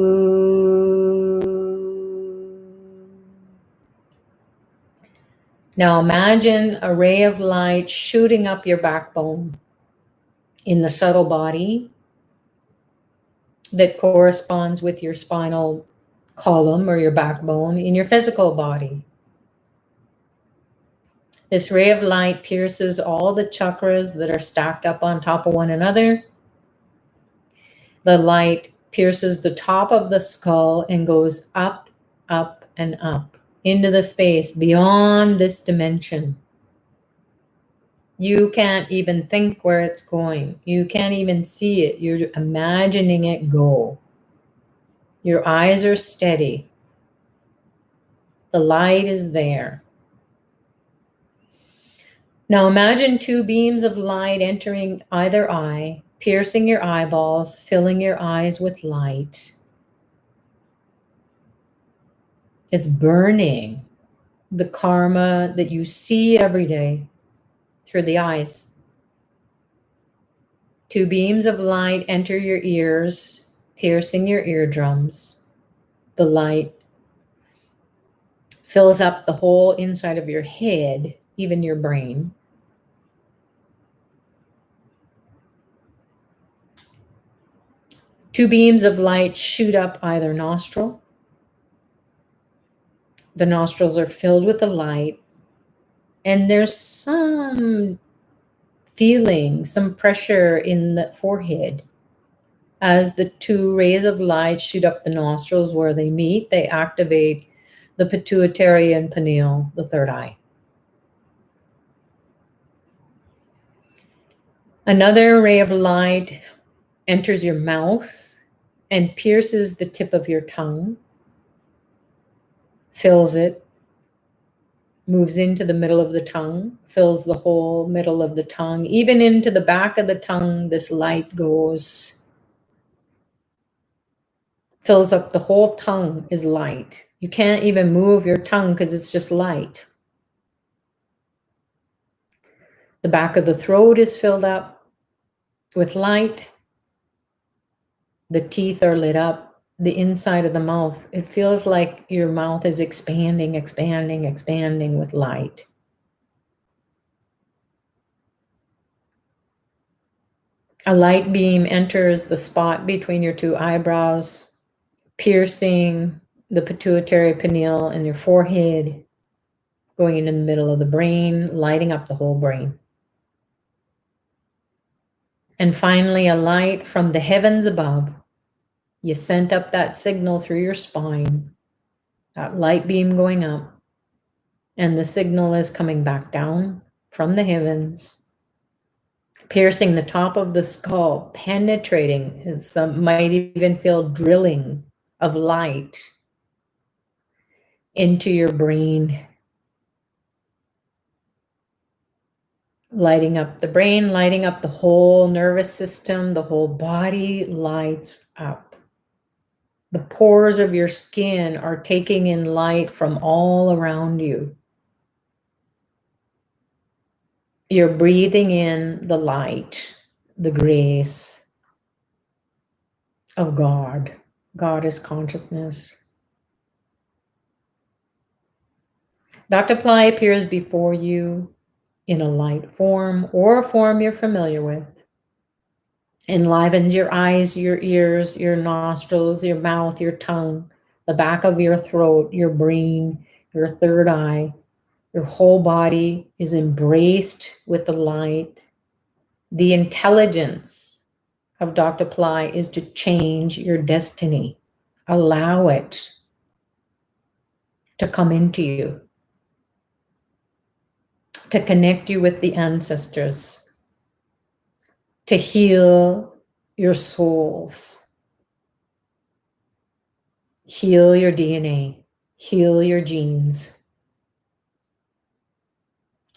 Now imagine a ray of light shooting up your backbone in the subtle body that corresponds with your spinal column or your backbone in your physical body. This ray of light pierces all the chakras that are stacked up on top of one another. The light pierces the top of the skull and goes up, up, and up into the space beyond this dimension. You can't even think where it's going. You can't even see it. You're imagining it go. Your eyes are steady. The light is there. Now imagine two beams of light entering either eye, piercing your eyeballs, filling your eyes with light. It's burning the karma that you see every day through the eyes. Two beams of light enter your ears, piercing your eardrums. The light fills up the whole inside of your head, even your brain. Two beams of light shoot up either nostril. The nostrils are filled with the light, and there's some feeling, some pressure in the forehead. As the two rays of light shoot up the nostrils where they meet, they activate the pituitary and pineal, the third eye. Another ray of light enters your mouth and pierces the tip of your tongue, fills it, moves into the middle of the tongue, fills the whole middle of the tongue, even into the back of the tongue. This light goes, fills up the whole tongue is light. You can't even move your tongue because it's just light. The back of the throat is filled up with light. The teeth are lit up. The inside of the mouth, it feels like your mouth is expanding, expanding, expanding with light. A light beam enters the spot between your two eyebrows, piercing the pituitary pineal and your forehead, going into the middle of the brain, lighting up the whole brain. And finally, a light from the heavens above. You sent up that signal through your spine, that light beam going up, and the signal is coming back down from the heavens, piercing the top of the skull, penetrating. Some might even feel drilling of light into your brain, lighting up the brain, lighting up the whole nervous system, the whole body lights up. The pores of your skin are taking in light from all around you. You're breathing in the light, the grace of God. God is consciousness. Dr. Ply appears before you in a light form or a form you're familiar with. Enlivens your eyes, your ears, your nostrils, your mouth, your tongue, the back of your throat, your brain, your third eye. Your whole body is embraced with the light. The intelligence of Dr. Ply is to change your destiny. Allow it to come into you, to connect you with the ancestors, to heal your souls, heal your DNA, heal your genes,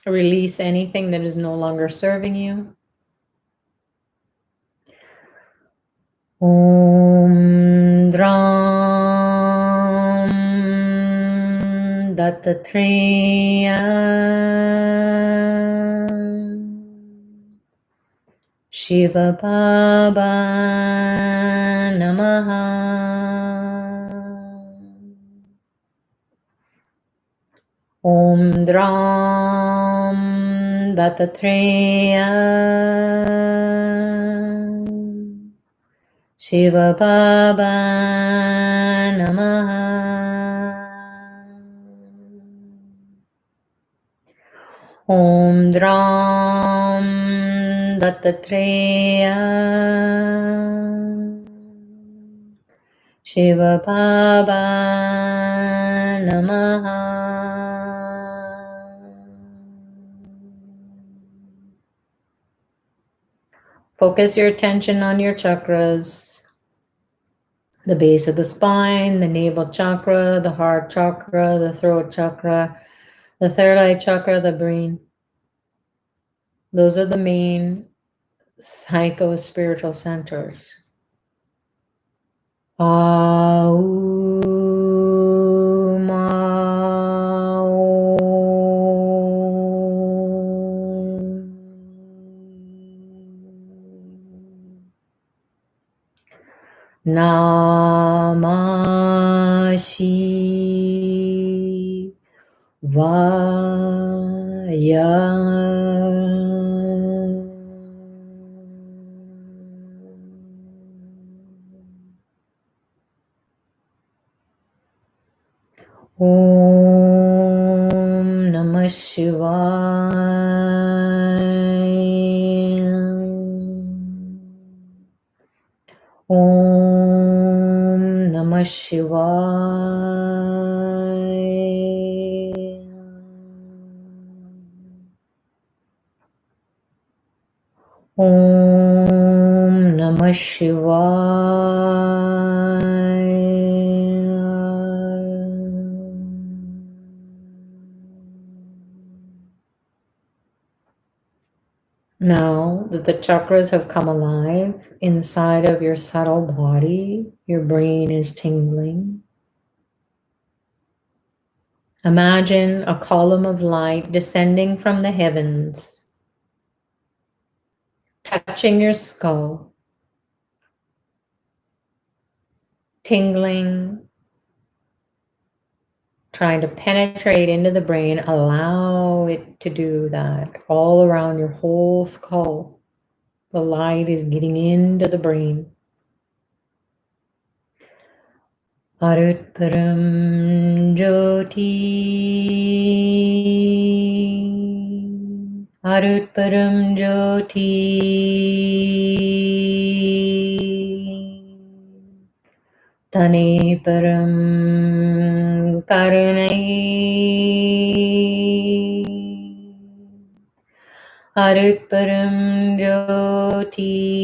release anything that is no longer serving you. Om Dram Dattatreya Shiva Baba Namaha. Om Dram Dattatreya Shiva Baba Namaha. Om Dram Dattatreya Shiva Baba Namaha. Focus your attention on your chakras, the base of the spine, the navel chakra, the heart chakra, the throat chakra, the third eye chakra, the brain. Those are the main psycho-spiritual centers. Aum, Namah Shivaya. Om Namah Shivaya. Om Namah Shivaya. Om Namah Shivaya. Now that the chakras have come alive inside of your subtle body, your brain is tingling. Imagine a column of light descending from the heavens, touching your skull, tingling, trying to penetrate into the brain. Allow it to do that all around your whole skull. The light is getting into the brain. Arutparam Jyoti, Arutparam Jyoti, Tane Param Karanai, Arutparam Jyoti.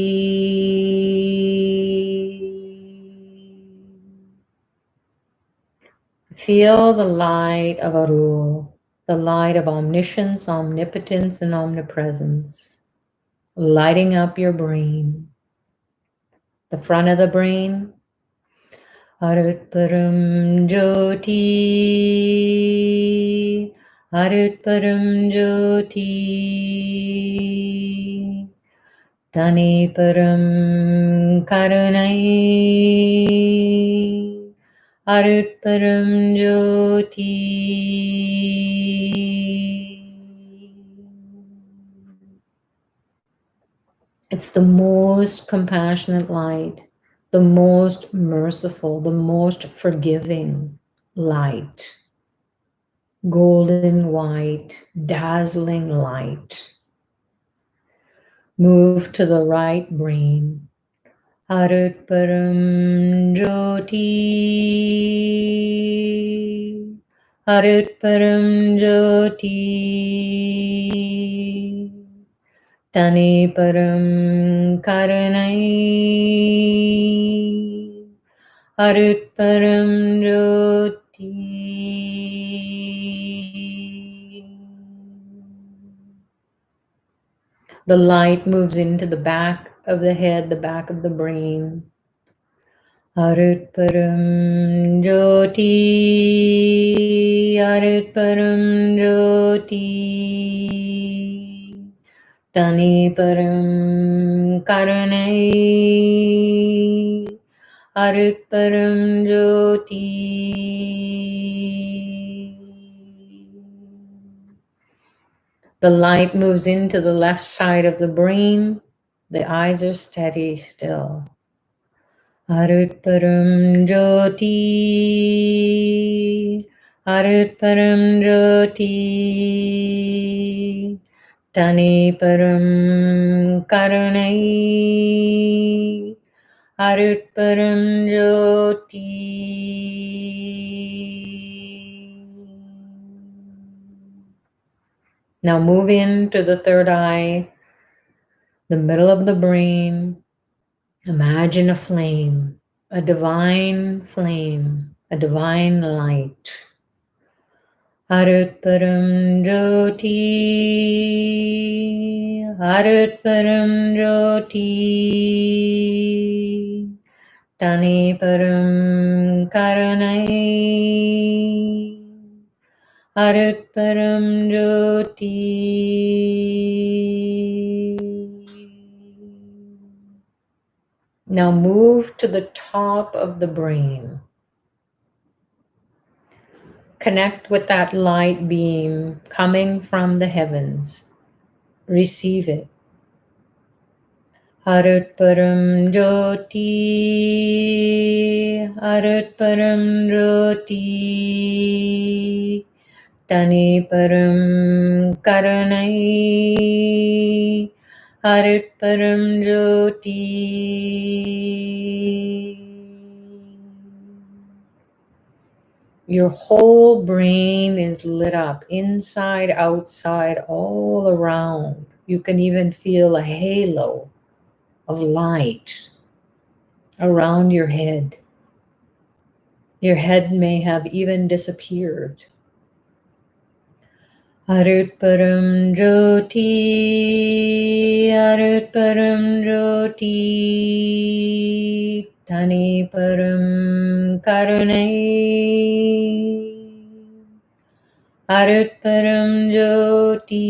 Feel the light of Arul, the light of omniscience, omnipotence, and omnipresence, lighting up your brain. The front of the brain, Arutparam Jyoti, Arutparam Jyoti, Tane Param Karunai, Arutparam Jyoti. It's the most compassionate light, the most merciful, the most forgiving light. Golden white, dazzling light. Move to the right brain. Arutparam Jyoti, Arutparam Jyoti, Tane Param Karanai, Arutparam Jyoti. The light moves into the back of the head, the back of the brain. Arutparam Jyoti, Arutparam Jyoti, Tane Param Karanai, Arutparam Jyoti. The light moves into the left side of the brain. The eyes are steady still. Arutparam Jyoti, Arutparam Jyoti, Tane Param Karunai, Arutparam Jyoti. Now move into the third eye, the middle of the brain, imagine a flame, a divine flame, a divine light. Arutparam Jyoti, Arutparam Jyoti, Tani Param Karanai, Arutparam Jyoti. Now move to the top of the brain. Connect with that light beam coming from the heavens. Receive it. Arutparam Jyoti, Arutparam Jyoti, Tani Param Karanai, Arutparam Jyoti. Your whole brain is lit up, inside, outside, all around. You can even feel a halo of light around your head. Your head may have even disappeared. Arutparam Jyoti, Arutparam Jyoti, Tani Param Karanai, Arutparam Jyoti.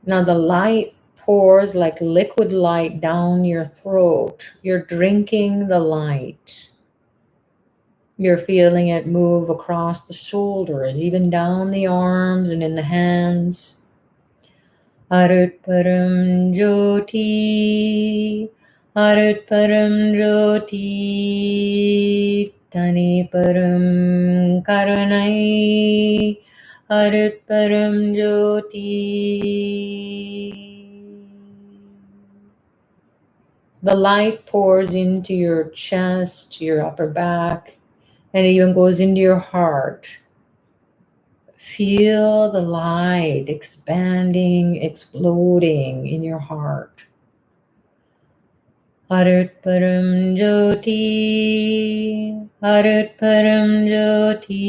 Now the light pours like liquid light down your throat. You're drinking the light. You're feeling it move across the shoulders, even down the arms and in the hands. Arutparam Jyoti, Arutparam Jyoti, Tani Param Karanai, Arutparam Jyoti. The light pours into your chest, your upper back, and it even goes into your heart. Feel the light expanding, exploding in your heart. Arutparam Jyoti, Arutparam Jyoti,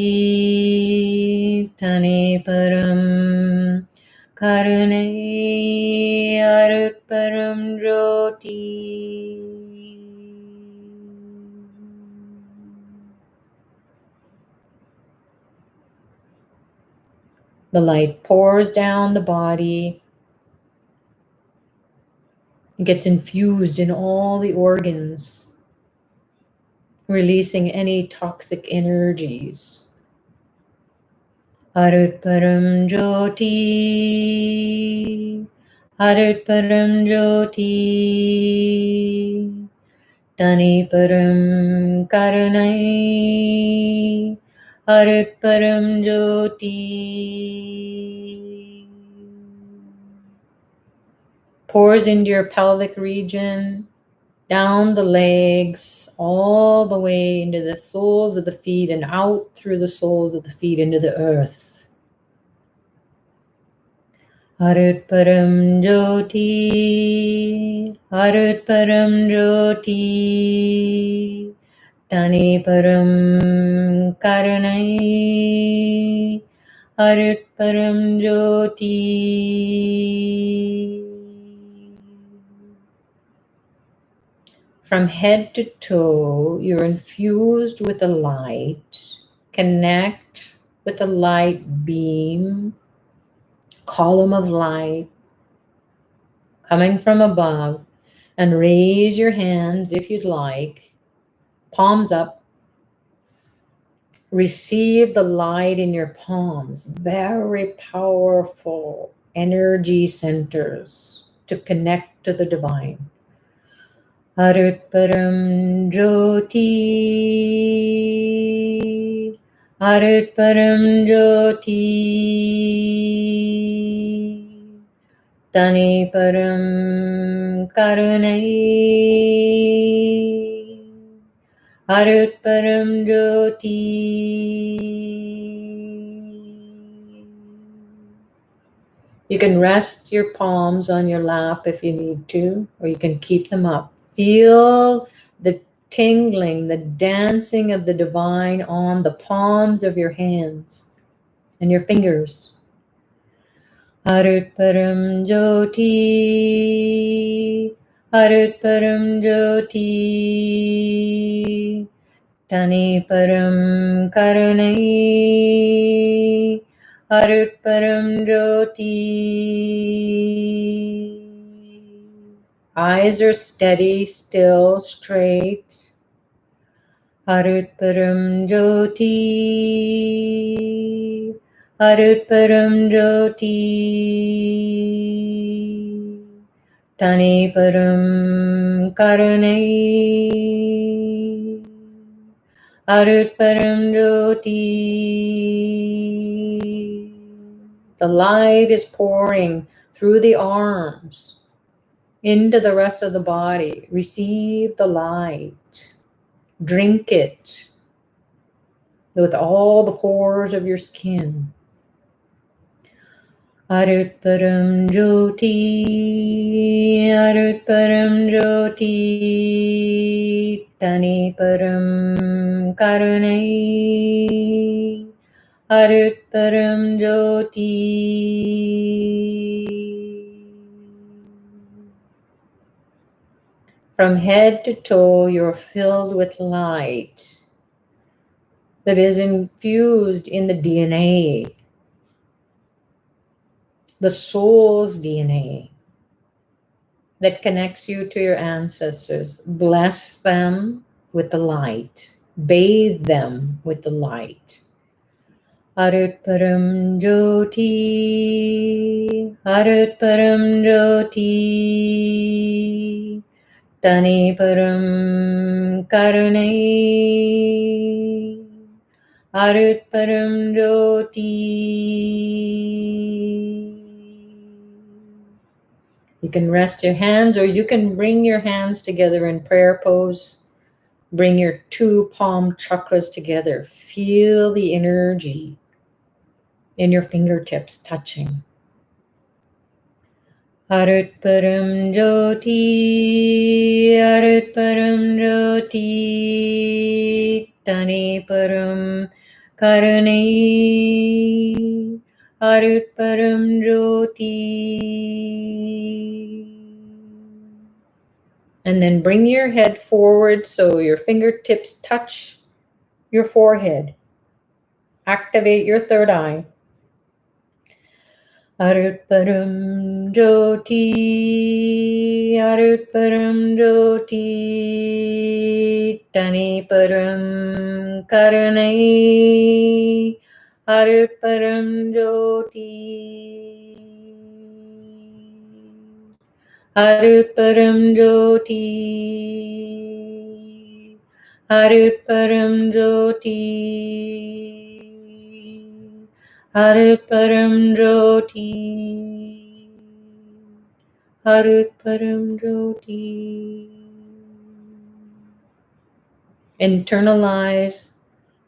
Tani Param Karunai, Arutparam Jyoti. The light pours down the body. It gets infused in all the organs, releasing any toxic energies. Arutparam Jyoti, Arutparam Jyoti, Tani Param Karanai, Arutparam Jyoti. Pours into your pelvic region, down the legs, all the way into the soles of the feet and out through the soles of the feet into the earth. Arutparam Jyoti, Arutparam Jyoti, Tani Param Karanai, Arutparam Jyoti. From head to toe, you're infused with the light. Connect with the light beam, column of light coming from above, and raise your hands if you'd like, palms up. Receive the light in your palms, very powerful energy centers to connect to the divine. Arutparam Jyoti, Arutparam Jyoti, Tani Param Karunai, Arutparam Jyoti. You can rest your palms on your lap if you need to, or you can keep them up. Feel the tingling, the dancing of the divine on the palms of your hands and your fingers. Arut Param Jyoti, Arut Param Jyoti, Tani Param Karunai, Arut Param Jyoti. Eyes are steady, still, straight. Arut Param Jyoti, Arut Param Jyoti, Tani Param Karunai, Arut Param Jyoti. The light is pouring through the arms into the rest of the body. Receive the light. Drink it with all the pores of your skin. Arut Param Jyoti, Arut Param Jyoti, Tani Param Karunai, Arut Param Jyoti. From head to toe, you're filled with light that is infused in the DNA, the soul's DNA that connects you to your ancestors. Bless them with the light. Bathe them with the light. Arut Param Jyoti, Arut Param Jyoti, Tani Param Karunai, Arut Param Jyoti. You can rest your hands, or you can bring your hands together in prayer pose. Bring your two palm chakras together. Feel the energy in your fingertips touching. Arut Param Jyoti, Arut Param Jyoti, Tani Param Karunai, Arut Param Jyoti. And then bring your head forward so your fingertips touch your forehead. Activate your third eye. Arut Param Jyoti, Arut Param Jyoti, Tani Param Karunai, Arut Param Jyoti, Arut Param Jyoti, Arut Param Jyoti, Arut Param Jyoti, Arut Param Jyoti. Internalize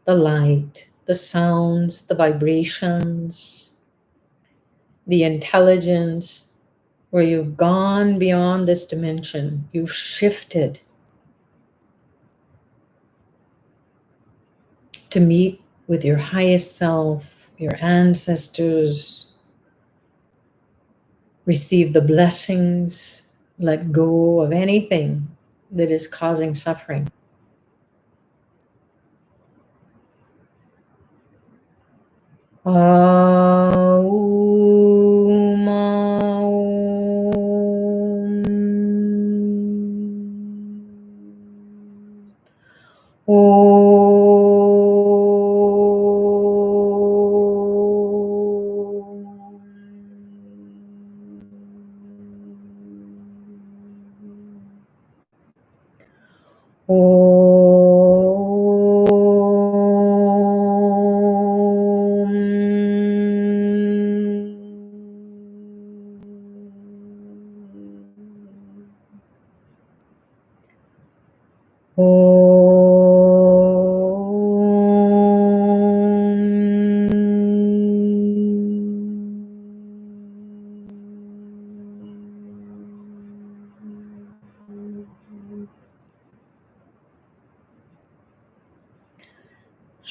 the light, the sounds, the vibrations, the intelligence, where you've gone beyond this dimension. You've shifted to meet with your highest self, your ancestors. Receive the blessings. Let go of anything that is causing suffering. Aum, Aum.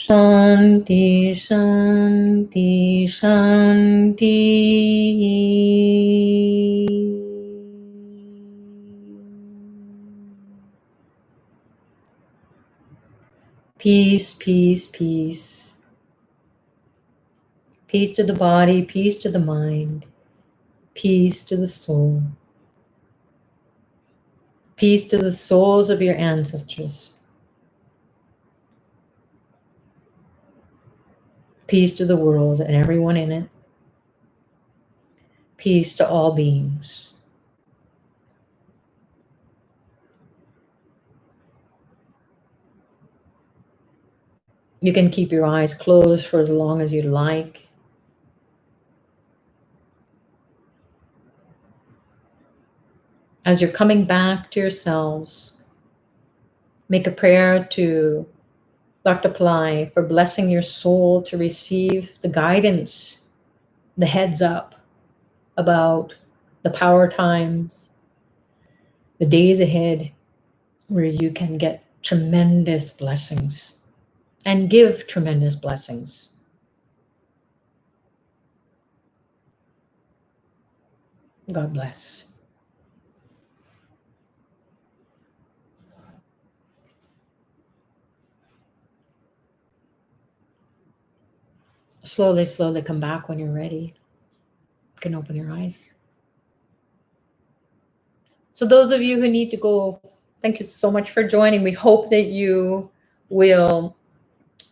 Shanti, Shanti, Shanti. Peace, peace, peace. Peace to the body, peace to the mind, peace to the soul. Peace to the souls of your ancestors. Peace to the world and everyone in it. Peace to all beings. You can keep your eyes closed for as long as you like. As you're coming back to yourselves, make a prayer to Dr. Ply for blessing your soul to receive the guidance, the heads up about the power times, the days ahead, where you can get tremendous blessings and give tremendous blessings. God bless. Slowly, slowly come back when you're ready. You can open your eyes. So those of you who need to go, thank you so much for joining. We hope that you will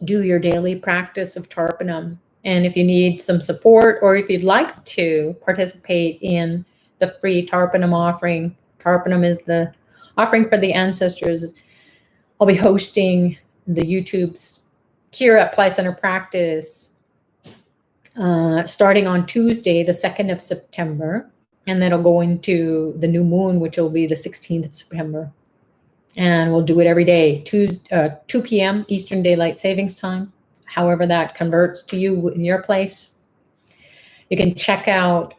do your daily practice of Tarpanam. And if you need some support or if you'd like to participate in the free Tarpanam offering, Tarpanam is the offering for the ancestors. I'll be hosting the YouTubes here at Ply Center Practice starting on Tuesday, the 2nd of September. And then it'll go into the new moon, which will be the 16th of September. And we'll do it every day, 2 p.m. Eastern Daylight Savings Time, however that converts to you in your place. You can check out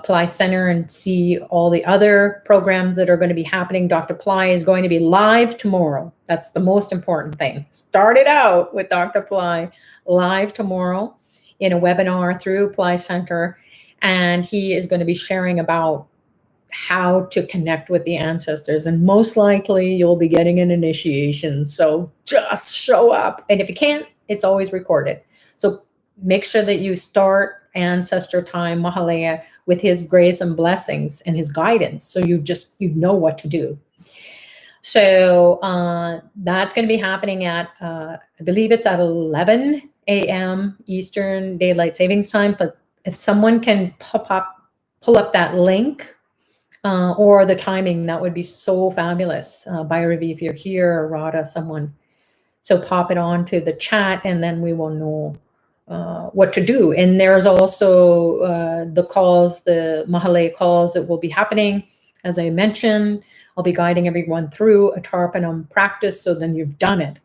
Ply Center and see all the other programs that are going to be happening. Dr. Ply is going to be live tomorrow. That's the most important thing. Started out with Dr. Ply live tomorrow in a webinar through Ply Center. And he is going to be sharing about how to connect with the ancestors, and most likely you'll be getting an initiation. So just show up. And if you can't, it's always recorded. So make sure that you start ancestor time, Mahalaya, with his grace and blessings and his guidance. So you know what to do. So that's going to be happening at, I believe it's at 11 a.m. Eastern Daylight Savings Time. But if someone can pull up that link, or the timing, that would be so fabulous. Bhairavi, if you're here, or Radha, someone. So pop it on to the chat and then we will know what to do. And there's also the calls, the Mahalaya calls that will be happening. As I mentioned, I'll be guiding everyone through a Tarpanam practice, so then you've done it.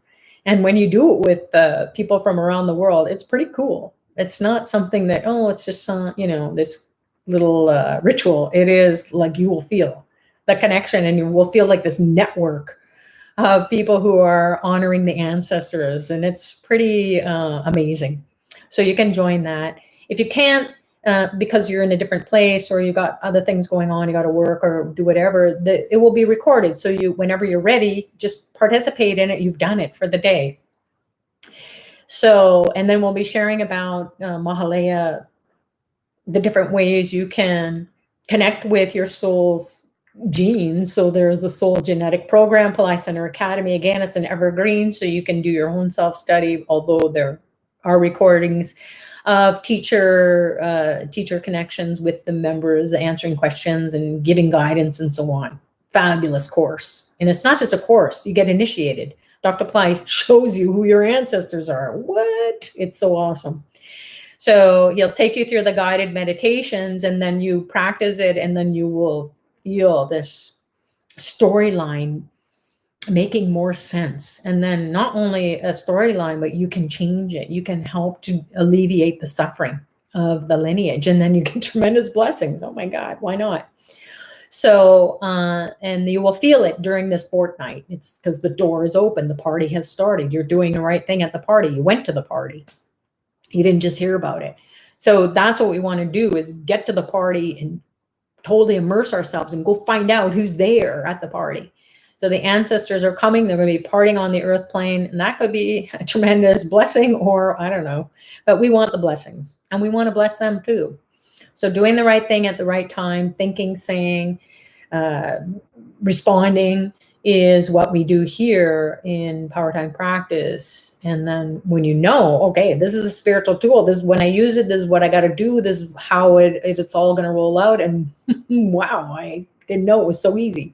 And when you do it with people from around the world, it's pretty cool. It's not something that, oh, it's just, this little ritual. It is like you will feel the connection, and you will feel like this network of people who are honoring the ancestors, and it's pretty amazing. So you can join that. If you can't, because you're in a different place or you got other things going on, you got to work or do whatever, it will be recorded. So whenever you're ready, just participate in it. You've done it for the day. So, and then we'll be sharing about Mahalaya, the different ways you can connect with your soul's genes. So there's a soul genetic program, Ply Center Academy. Again, it's an evergreen, so you can do your own self-study, although there are recordings of teacher connections with the members, answering questions and giving guidance and so on. Fabulous course. And it's not just a course, you get initiated. Dr. Ply shows you who your ancestors are. What? It's so awesome. So he'll take you through the guided meditations, and then you practice it, and then you will feel this storyline making more sense. And then not only a storyline, but you can change it. You can help to alleviate the suffering of the lineage, and then you get tremendous blessings. Oh my God, why not? So, and you will feel it during this fortnight. It's because the door is open. The party has started. You're doing the right thing at the party. You went to the party. You didn't just hear about it. So that's what we want to do, is get to the party and totally immerse ourselves and go find out who's there at the party. So the ancestors are coming. They're going to be partying on the earth plane, and that could be a tremendous blessing, or I don't know. But we want the blessings, and we want to bless them too. So doing the right thing at the right time, thinking, saying, responding is what we do here in Powertime practice. And then when you know, okay, this is a spiritual tool. This is when I use it. This is what I got to do. This is how it's all going to roll out. And wow, I didn't know it was so easy.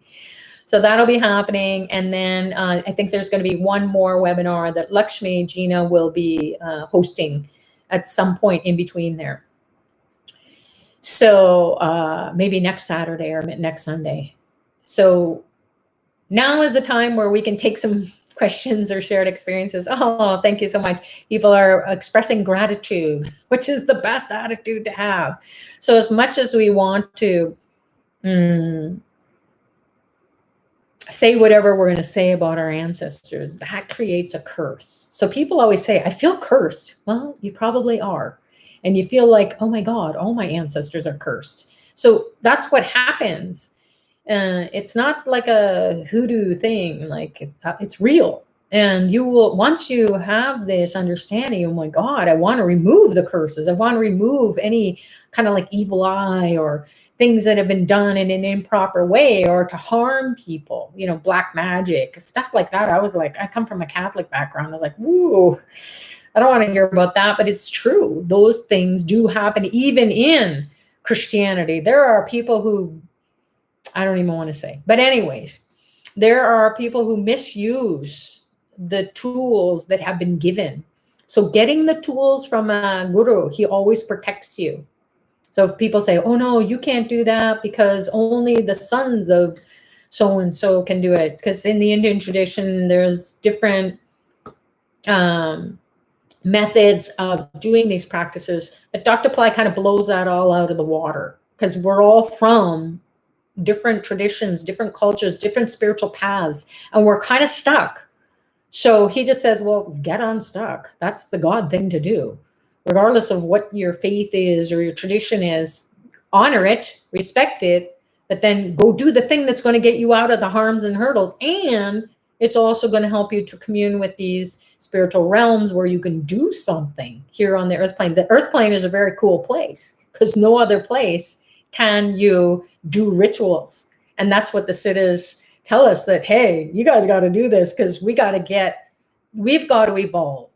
So that'll be happening. And then I think there's going to be one more webinar that Lakshmi Gina will be hosting at some point in between there. So maybe next Saturday or next Sunday. So now is the time where we can take some questions or shared experiences. Oh, thank you so much. People are expressing gratitude, which is the best attitude to have. So as much as we want to say whatever we're going to say about our ancestors, that creates a curse. So people always say, I feel cursed. Well, you probably are. And you feel like, oh my God, all my ancestors are cursed. So that's what happens. It's not like a hoodoo thing. Like it's real. And you will, once you have this understanding, oh my God, I want to remove the curses. I want to remove any kind of like evil eye or things that have been done in an improper way or to harm people, you know, black magic, stuff like that. I was like, I come from a Catholic background. I was like, woo, I don't want to hear about that, but it's true. Those things do happen even in Christianity. There are people who, I don't even want to say, but anyways, there are people who misuse the tools that have been given. So getting the tools from a guru, he always protects you. So if people say, oh no, you can't do that because only the sons of so-and-so can do it. Because in the Indian tradition, there's different methods of doing these practices. But Dr. Ply kind of blows that all out of the water because we're all from different traditions, different cultures, different spiritual paths, and we're kind of stuck. So he just says, well, get unstuck. That's the God thing to do. Regardless of what your faith is or your tradition is, honor it, respect it, but then go do the thing that's going to get you out of the harms and hurdles. And it's also going to help you to commune with these spiritual realms where you can do something here on the earth plane. The earth plane is a very cool place because no other place can you do rituals. And that's what the siddhas tell us, that, hey, you guys got to do this because we've got to evolve.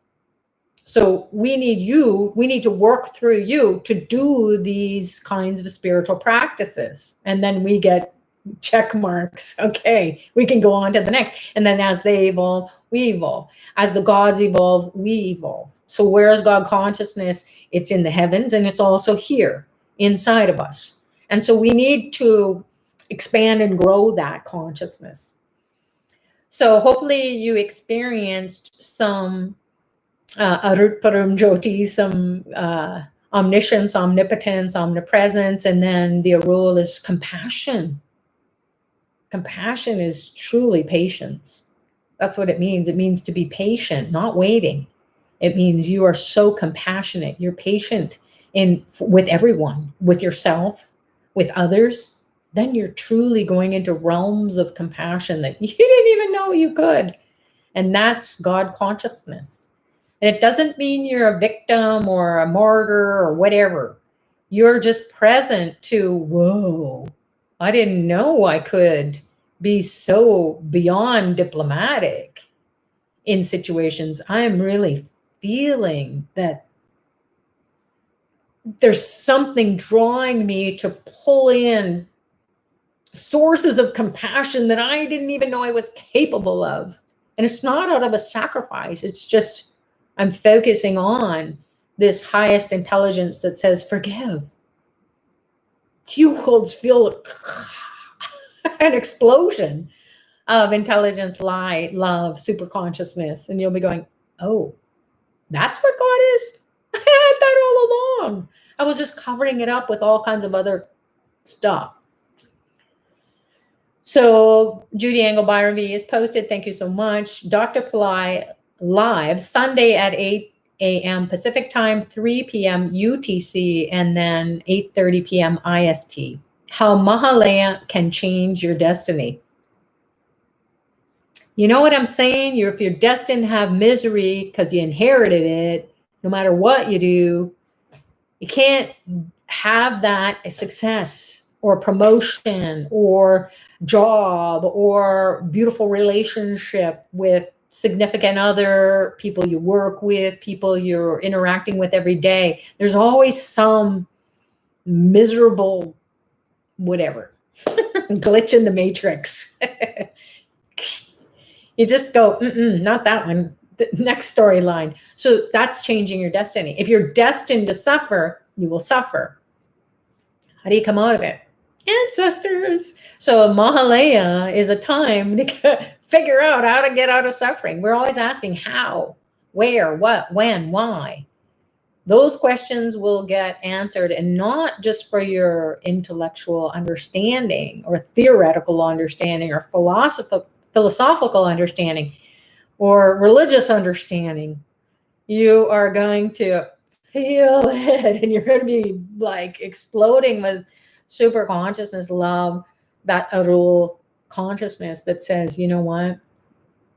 So we need to work through you to do these kinds of spiritual practices. And then we get check marks. Okay, we can go on to the next. And then as they evolve, we evolve. As the gods evolve, we evolve. So where is God consciousness? It's in the heavens, and it's also here inside of us. And so we need to expand and grow that consciousness. So hopefully you experienced some Arut Param Jyoti, some omniscience, omnipotence, omnipresence, and then the Arul is compassion. Compassion is truly patience. That's what it means. It means to be patient, not waiting. It means you are so compassionate. You're patient with everyone, with yourself, with others. Then you're truly going into realms of compassion that you didn't even know you could. And that's God consciousness. And it doesn't mean you're a victim or a martyr or whatever. You're just present to, whoa, I didn't know I could be so beyond diplomatic in situations. I'm really feeling that there's something drawing me to pull in sources of compassion that I didn't even know I was capable of. And it's not out of a sacrifice. It's just, I'm focusing on this highest intelligence that says, forgive. You will feel an explosion of intelligence, light, love, super consciousness. And you'll be going, oh, that's what God is? I had that all along. I was just covering it up with all kinds of other stuff. So Judy Angle Byronby is posted. Thank you so much. Dr. Pillai live Sunday at 8 a.m. Pacific time, 3 p.m. UTC, and then 8:30 p.m. IST. How Mahalaya can change your destiny. You know what I'm saying? If you're destined to have misery because you inherited it, no matter what you do, you can't have that a success or promotion or job or beautiful relationship with significant other, people you work with, people you're interacting with every day. There's always some miserable whatever glitch in the matrix. You just go, not that one. The next storyline. So that's changing your destiny. If you're destined to suffer, you will suffer. How do you come out of it? Ancestors. So Mahalaya is a time to figure out how to get out of suffering. We're always asking how, where, what, when, why. Those questions will get answered, and not just for your intellectual understanding or theoretical understanding or philosophical understanding or religious understanding. You are going to feel it, and you're going to be like exploding with super consciousness, love, that Arul consciousness that says, you know what?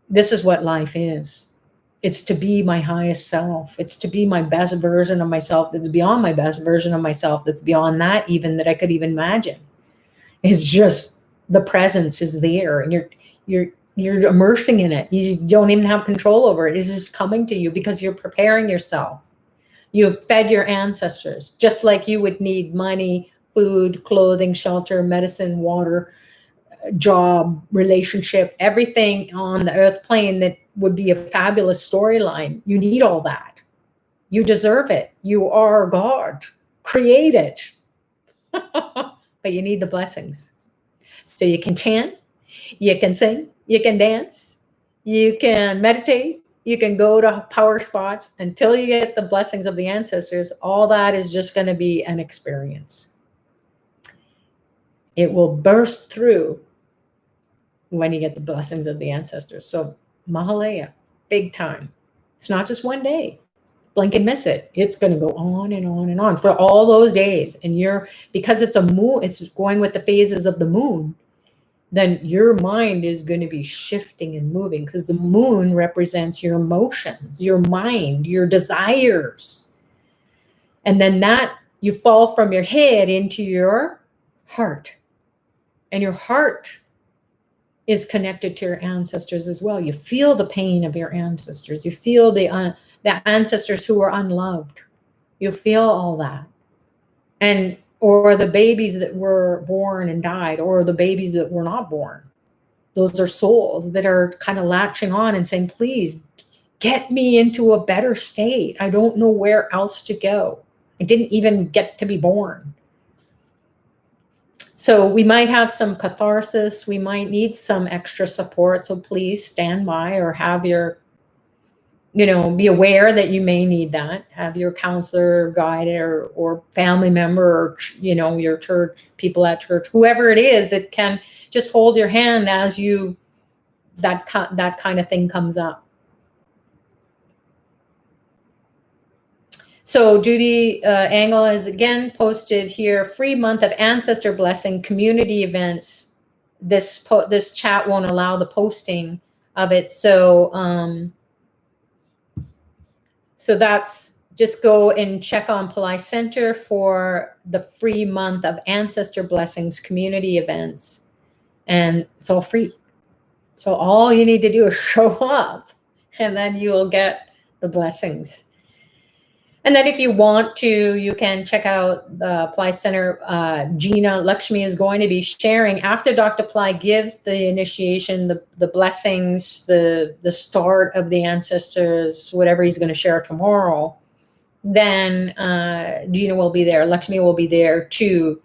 This is what life is. It's to be my highest self. It's to be my best version of myself that's beyond my best version of myself, that's beyond that even that I could even imagine. It's just the presence is there, and you're immersing in it. You don't even have control over it. It's just coming to you because you're preparing yourself. You've fed your ancestors, just like you would need money, food, clothing, shelter, medicine, water, job, relationship, everything on the earth plane that would be a fabulous storyline. You need all that. You deserve it. You are God, created. But you need the blessings. So you can chant, you can sing, you can dance, you can meditate, you can go to power spots until you get the blessings of the ancestors. All that is just going to be an experience. It will burst through when you get the blessings of the ancestors. So Mahalaya, big time. It's not just one day. Blink and miss it. It's going to go on and on and on for all those days. And because it's a moon, it's going with the phases of the moon, then your mind is going to be shifting and moving, because the moon represents your emotions, your mind, your desires. And then you fall from your head into your heart. And your heart is connected to your ancestors as well. You feel the pain of your ancestors. You feel the ancestors who were unloved. You feel all that. Or the babies that were born and died, or the babies that were not born. Those are souls that are kind of latching on and saying, please get me into a better state. I don't know where else to go. I didn't even get to be born. So we might have some catharsis. We might need some extra support. So please stand by, or have your, be aware that you may need that. Have your counselor, guide, or family member, or, your church, people at church, whoever it is that can just hold your hand as that kind of thing comes up. So Judy Angle has again posted here, free month of ancestor blessing community events. This chat won't allow the posting of it. So that's, just go and check on Pillai Center for the free month of ancestor blessings community events. And it's all free. So all you need to do is show up, and then you will get the blessings. And then if you want to, you can check out the Pillai Center. Gina Lakshmi is going to be sharing, after Dr. Pillai gives the initiation, the blessings, the start of the ancestors, whatever he's going to share tomorrow, then Gina will be there. Lakshmi will be there to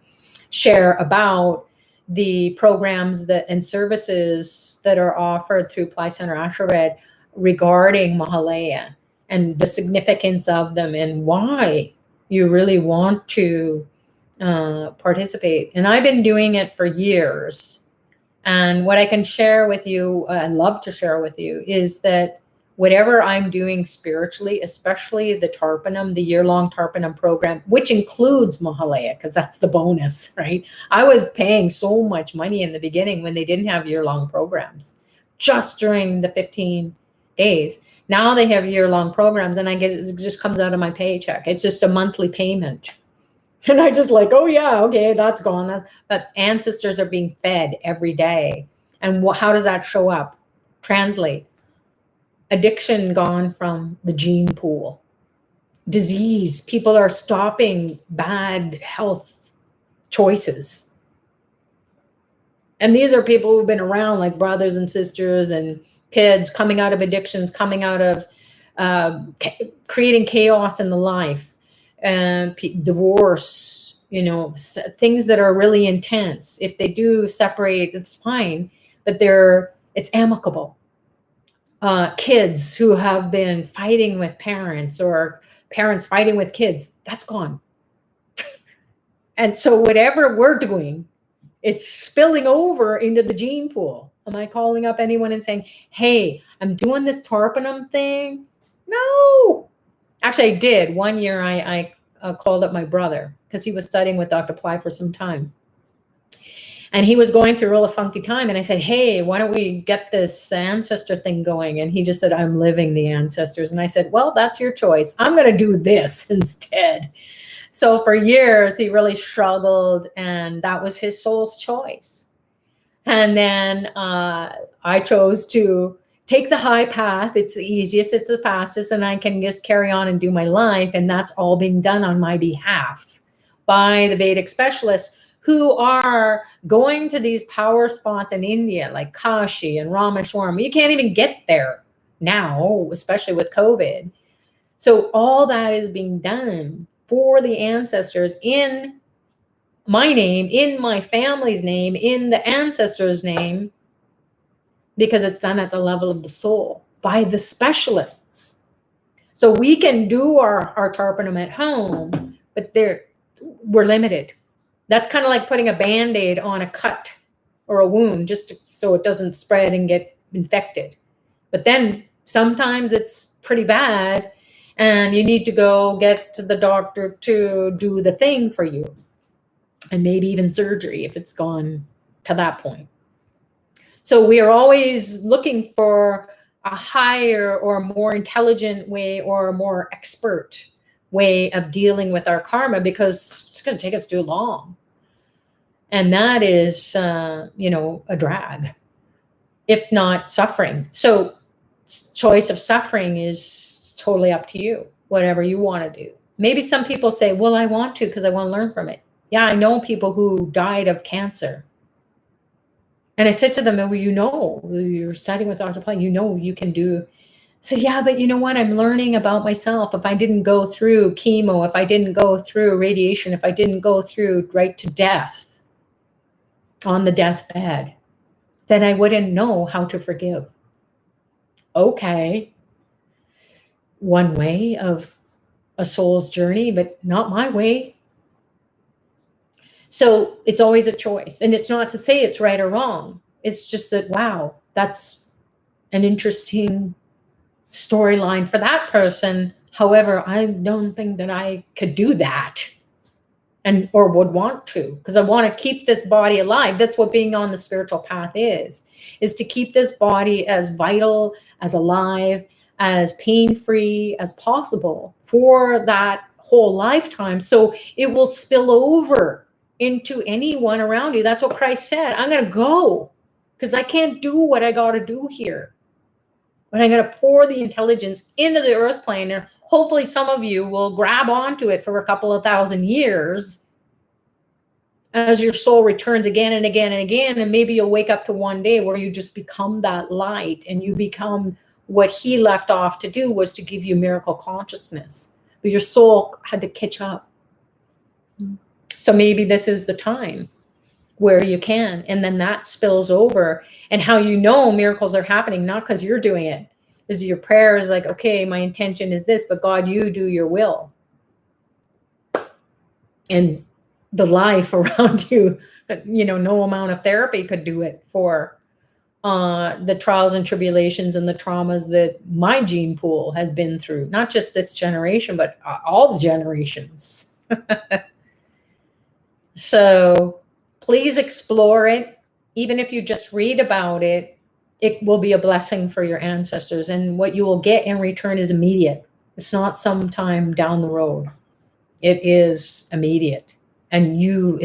share about the programs and services that are offered through Pillai Center Ashrared regarding Mahalaya, and the significance of them, and why you really want to participate. And I've been doing it for years. And what I can share with you, and love to share with you, is that whatever I'm doing spiritually, especially the Tarpanam, the year-long Tarpanam program, which includes Mahalaya, because that's the bonus, right? I was paying so much money in the beginning when they didn't have year-long programs, just during the 15 days. Now they have year-long programs, and it just comes out of my paycheck. It's just a monthly payment. And I just like, oh yeah, okay, that's gone. But ancestors are being fed every day. And how does that show up? Translate. Addiction gone from the gene pool. Disease. People are stopping bad health choices. And these are people who've been around, like brothers and sisters and kids, coming out of addictions, coming out of creating chaos in the life, and divorce, things that are really intense. If they do separate, it's fine, but it's amicable. Kids who have been fighting with parents, or parents fighting with kids, that's gone. And so whatever we're doing, it's spilling over into the gene pool. Am I calling up anyone and saying, hey, I'm doing this Tarpanam thing? No. Actually, I did. One year I called up my brother because he was studying with Dr. Ply for some time. And he was going through a real funky time. And I said, hey, why don't we get this ancestor thing going? And he just said, I'm living the ancestors. And I said, well, that's your choice. I'm going to do this instead. So for years, he really struggled, and that was his soul's choice. And then I chose to take the high path. It's the easiest, it's the fastest, and I can just carry on and do my life. And that's all being done on my behalf by the Vedic specialists who are going to these power spots in India, like Kashi and Rameshwaram. You can't even get there now, especially with COVID. So all that is being done for the ancestors in my name, in my family's name, in the ancestors' name, because it's done at the level of the soul by the specialists. So we can do our Tarpanam at home, but we're limited. That's kind of like putting a Band-Aid on a cut or a wound, just so it doesn't spread and get infected. But then sometimes it's pretty bad, and you need to go get to the doctor to do the thing for you, and maybe even surgery if it's gone to that point. So we are always looking for a higher or more intelligent way, or a more expert way of dealing with our karma, because it's going to take us too long. And that is, a drag, if not suffering. So choice of suffering is totally up to you, whatever you want to do. Maybe some people say, well, I want to because I want to learn from it. Yeah, I know people who died of cancer. And I said to them, well, you're studying with Dr. Ply, you can do. I said, yeah, but you know what? I'm learning about myself. If I didn't go through chemo, if I didn't go through radiation, if I didn't go through right to death on the deathbed, then I wouldn't know how to forgive. Okay. One way of a soul's journey, but not my way. So it's always a choice. And it's not to say it's right or wrong. It's just that, wow, that's an interesting storyline for that person. However, I don't think that I could do that, or would want to, because I want to keep this body alive. That's what being on the spiritual path is to keep this body as vital, as alive, as pain-free as possible for that whole lifetime. So it will spill over into anyone around you. That's what Christ said. I'm going to go because I can't do what I got to do here. But I'm going to pour the intelligence into the earth plane, and hopefully some of you will grab onto it for a couple of thousand years as your soul returns again and again and again. And maybe you'll wake up to one day where you just become that light, and you become what he left off to do, was to give you miracle consciousness. But your soul had to catch up. So maybe this is the time where you can, and then that spills over. And how you know miracles are happening, not because you're doing it, is your prayer is like, okay, my intention is this, but God, you do your will. And the life around you No amount of therapy could do it for the trials and tribulations and the traumas that my gene pool has been through, not just this generation, but all the generations. So please explore it. Even if you just read about it, it will be a blessing for your ancestors. And what you will get in return is immediate. It's not sometime down the road. It is immediate. And you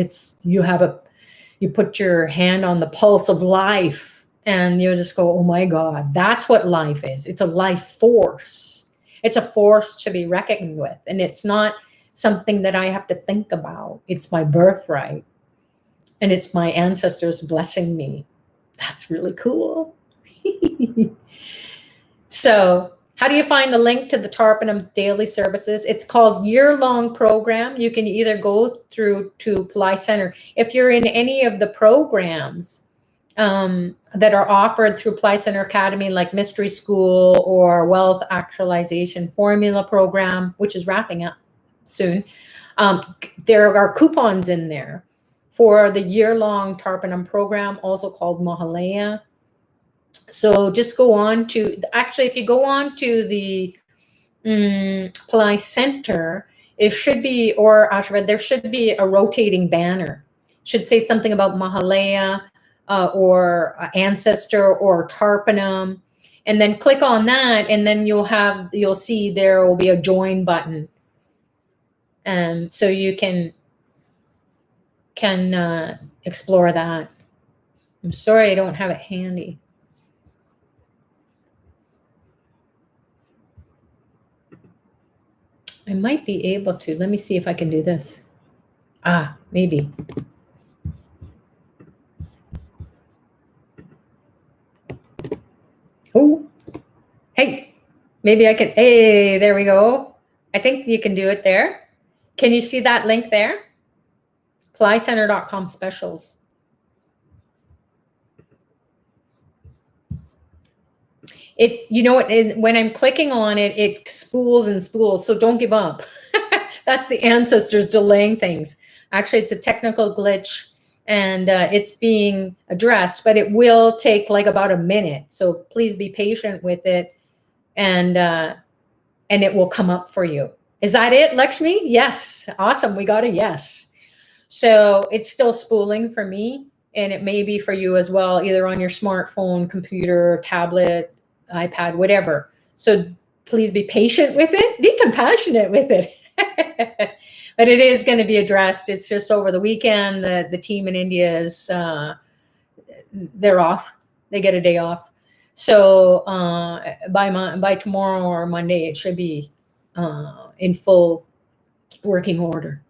put your hand on the pulse of life and you just go, oh my God, that's what life is. It's a life force. It's a force to be reckoned with. And it's not something that I have to think about. It's my birthright. And it's my ancestors blessing me. That's really cool. So how do you find the link to the Tarpanum daily services? It's called year-long program. You can either go through to Ply Center. If you're in any of the programs that are offered through Ply Center Academy, like Mystery School or Wealth Actualization Formula Program, which is wrapping up soon, there are coupons in there for the year-long Tarpanum program, also called Mahalaya. So just go on to, actually, if you go on to the Ply Center, it should be, or Ashra, there should be a rotating banner. Should say something about Mahalaya or Ancestor or Tarpanum. And then click on that, and then you'll see there will be a join button. And so you can explore that. I'm sorry I don't have it handy. I might be able to. Let me see if I can do this. Maybe. Oh, hey, maybe I can. Hey, there we go. I think you can do it there. Can you see that link there? Plycenter.com specials. When I'm clicking on it, it spools and spools. So don't give up. That's the ancestors delaying things. Actually, it's a technical glitch and it's being addressed, but it will take like about a minute. So please be patient with it, and it will come up for you. Is that it, Lakshmi? Yes. Awesome. We got a yes. So it's still spooling for me, and it may be for you as well, either on your smartphone, computer, tablet, iPad, whatever. So please be patient with it, be compassionate with it. But it is going to be addressed. It's just over the weekend. The team in India is, they're off. They get a day off. So by tomorrow or Monday, it should be in full working order.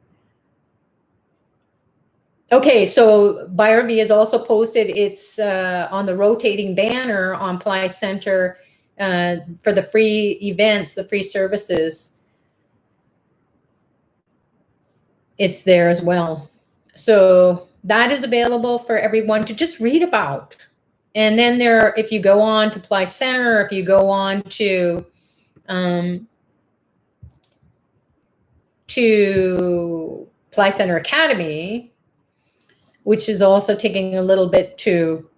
Okay, so BuyRV has also posted it's on the rotating banner on Ply Center for the free events, the free services. It's there as well. So that is available for everyone to just read about. And then if you go on to Ply Center, if you go on to Ply Center Academy, which is also taking a little bit to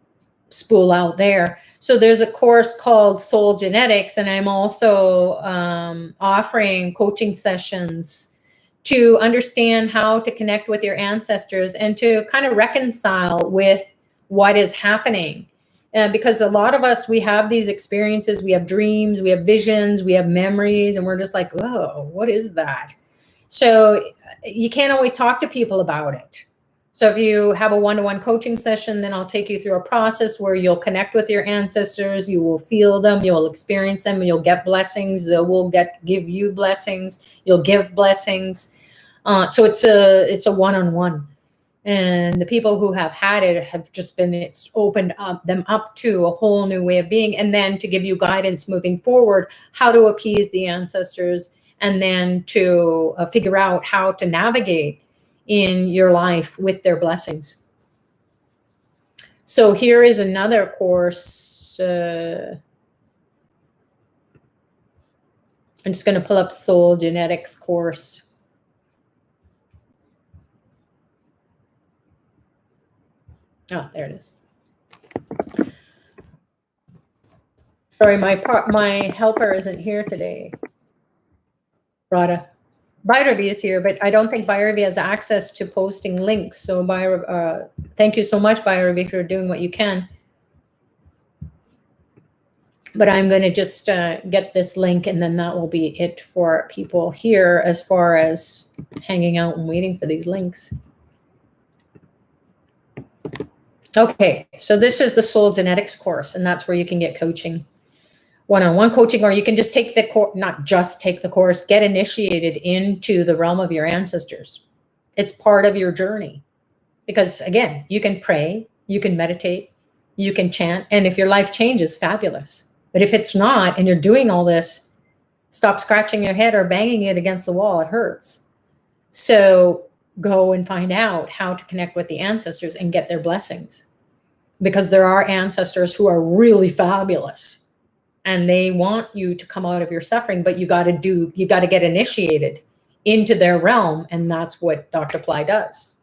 spool out there. So there's a course called Soul Genetics, and I'm also offering coaching sessions to understand how to connect with your ancestors and to kind of reconcile with what is happening. Because a lot of us, we have these experiences, we have dreams, we have visions, we have memories, and we're just like, whoa, what is that? So you can't always talk to people about it. So if you have a one-to-one coaching session, then I'll take you through a process where you'll connect with your ancestors, you will feel them, you'll experience them, and you'll get blessings. They will give you blessings. You'll give blessings. So it's a one-on-one. And the people who have had it have just it's opened them up to a whole new way of being, and then to give you guidance moving forward, how to appease the ancestors, and then to figure out how to navigate in your life with their blessings. So here is another course. I'm just going to pull up Soul Genetics course. Oh, there it is. Sorry, my helper isn't here today. Rada. Bhairavi is here, but I don't think Bhairavi has access to posting links. So thank you so much, Bhairavi, for doing what you can. But I'm going to just get this link, and then that will be it for people here as far as hanging out and waiting for these links. Okay, so this is the Soul Genetics course, and that's where you can get coaching, one-on-one coaching, or you can just take the course, not just take the course, get initiated into the realm of your ancestors. It's part of your journey. Because again, you can pray, you can meditate, you can chant, and if your life changes, fabulous. But if it's not, and you're doing all this, stop scratching your head or banging it against the wall. It hurts. So go and find out how to connect with the ancestors and get their blessings. Because there are ancestors who are really fabulous, and they want you to come out of your suffering, but you got to get initiated into their realm, and that's what Dr. Ply does.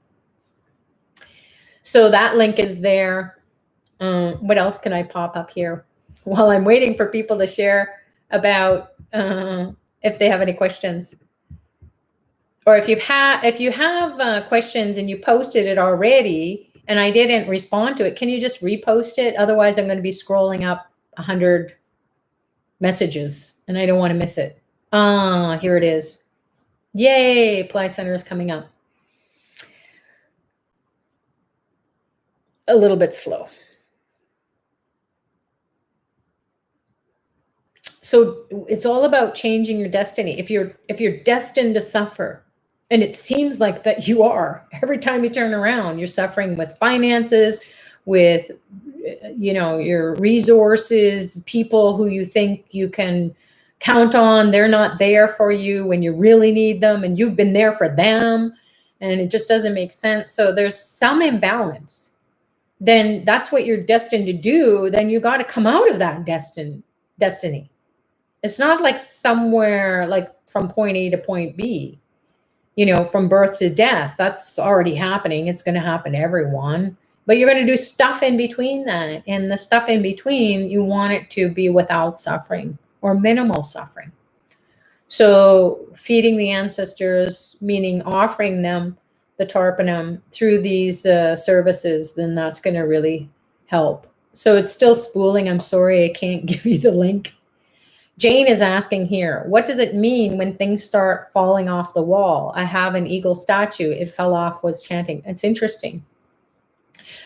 So that link is there. What else can I pop up here while I'm waiting for people to share about if they have any questions, or if you have questions and you posted it already and I didn't respond to it, can you just repost it? Otherwise, I'm going to be scrolling up 100 messages and I don't want to miss it. Here it is. Yay! Ply Center is coming up. A little bit slow. So it's all about changing your destiny. If you're destined to suffer, and it seems like that you are, every time you turn around, you're suffering with finances, with your resources, people who you think you can count on, they're not there for you when you really need them, and you've been there for them, and it just doesn't make sense. So there's some imbalance. Then that's what you're destined to do. Then you got to come out of that destiny. It's not like somewhere like from point A to point B, from birth to death. That's already happening. It's going to happen to everyone. But you're going to do stuff in between that. And the stuff in between, you want it to be without suffering or minimal suffering. So feeding the ancestors, meaning offering them the tarpanum through these services, then that's going to really help. So it's still spooling. I'm sorry I can't give you the link. Jane is asking here, what does it mean when things start falling off the wall? I have an eagle statue. It fell off, was chanting. It's interesting.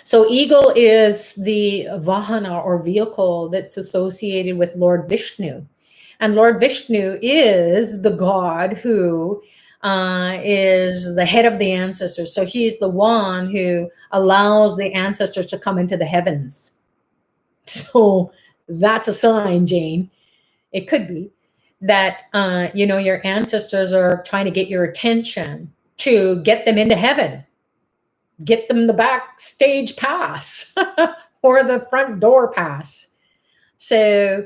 So eagle is the vahana or vehicle that's associated with Lord Vishnu. And Lord Vishnu is the god who is the head of the ancestors. So he's the one who allows the ancestors to come into the heavens. So that's a sign, Jane. It could be that, your ancestors are trying to get your attention to get them into heaven, get them the backstage pass or the front door pass. So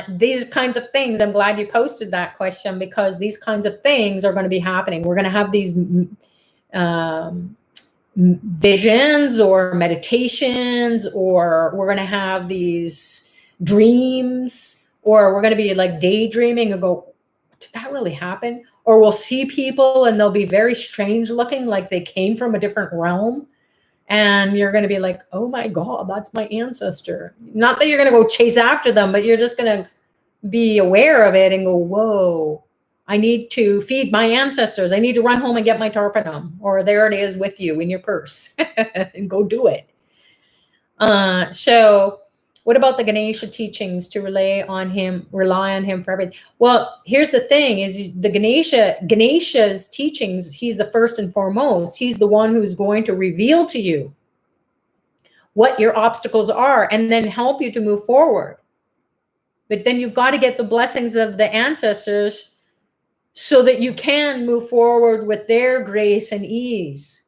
these kinds of things, I'm glad you posted that question, because these kinds of things are going to be happening. We're going to have these visions or meditations, or we're going to have these dreams, or we're going to be like daydreaming and go, did that really happen? Or we'll see people and they'll be very strange looking, like they came from a different realm. And you're going to be like, oh my God, that's my ancestor. Not that you're going to go chase after them, but you're just going to be aware of it and go, whoa, I need to feed my ancestors. I need to run home and get my tarpanum, or there it is with you in your purse and go do it. So what about the Ganesha teachings to rely on him for everything? Well, here's the thing is the Ganesha's teachings, he's the first and foremost. He's the one who's going to reveal to you what your obstacles are and then help you to move forward. But then you've got to get the blessings of the ancestors so that you can move forward with their grace and ease.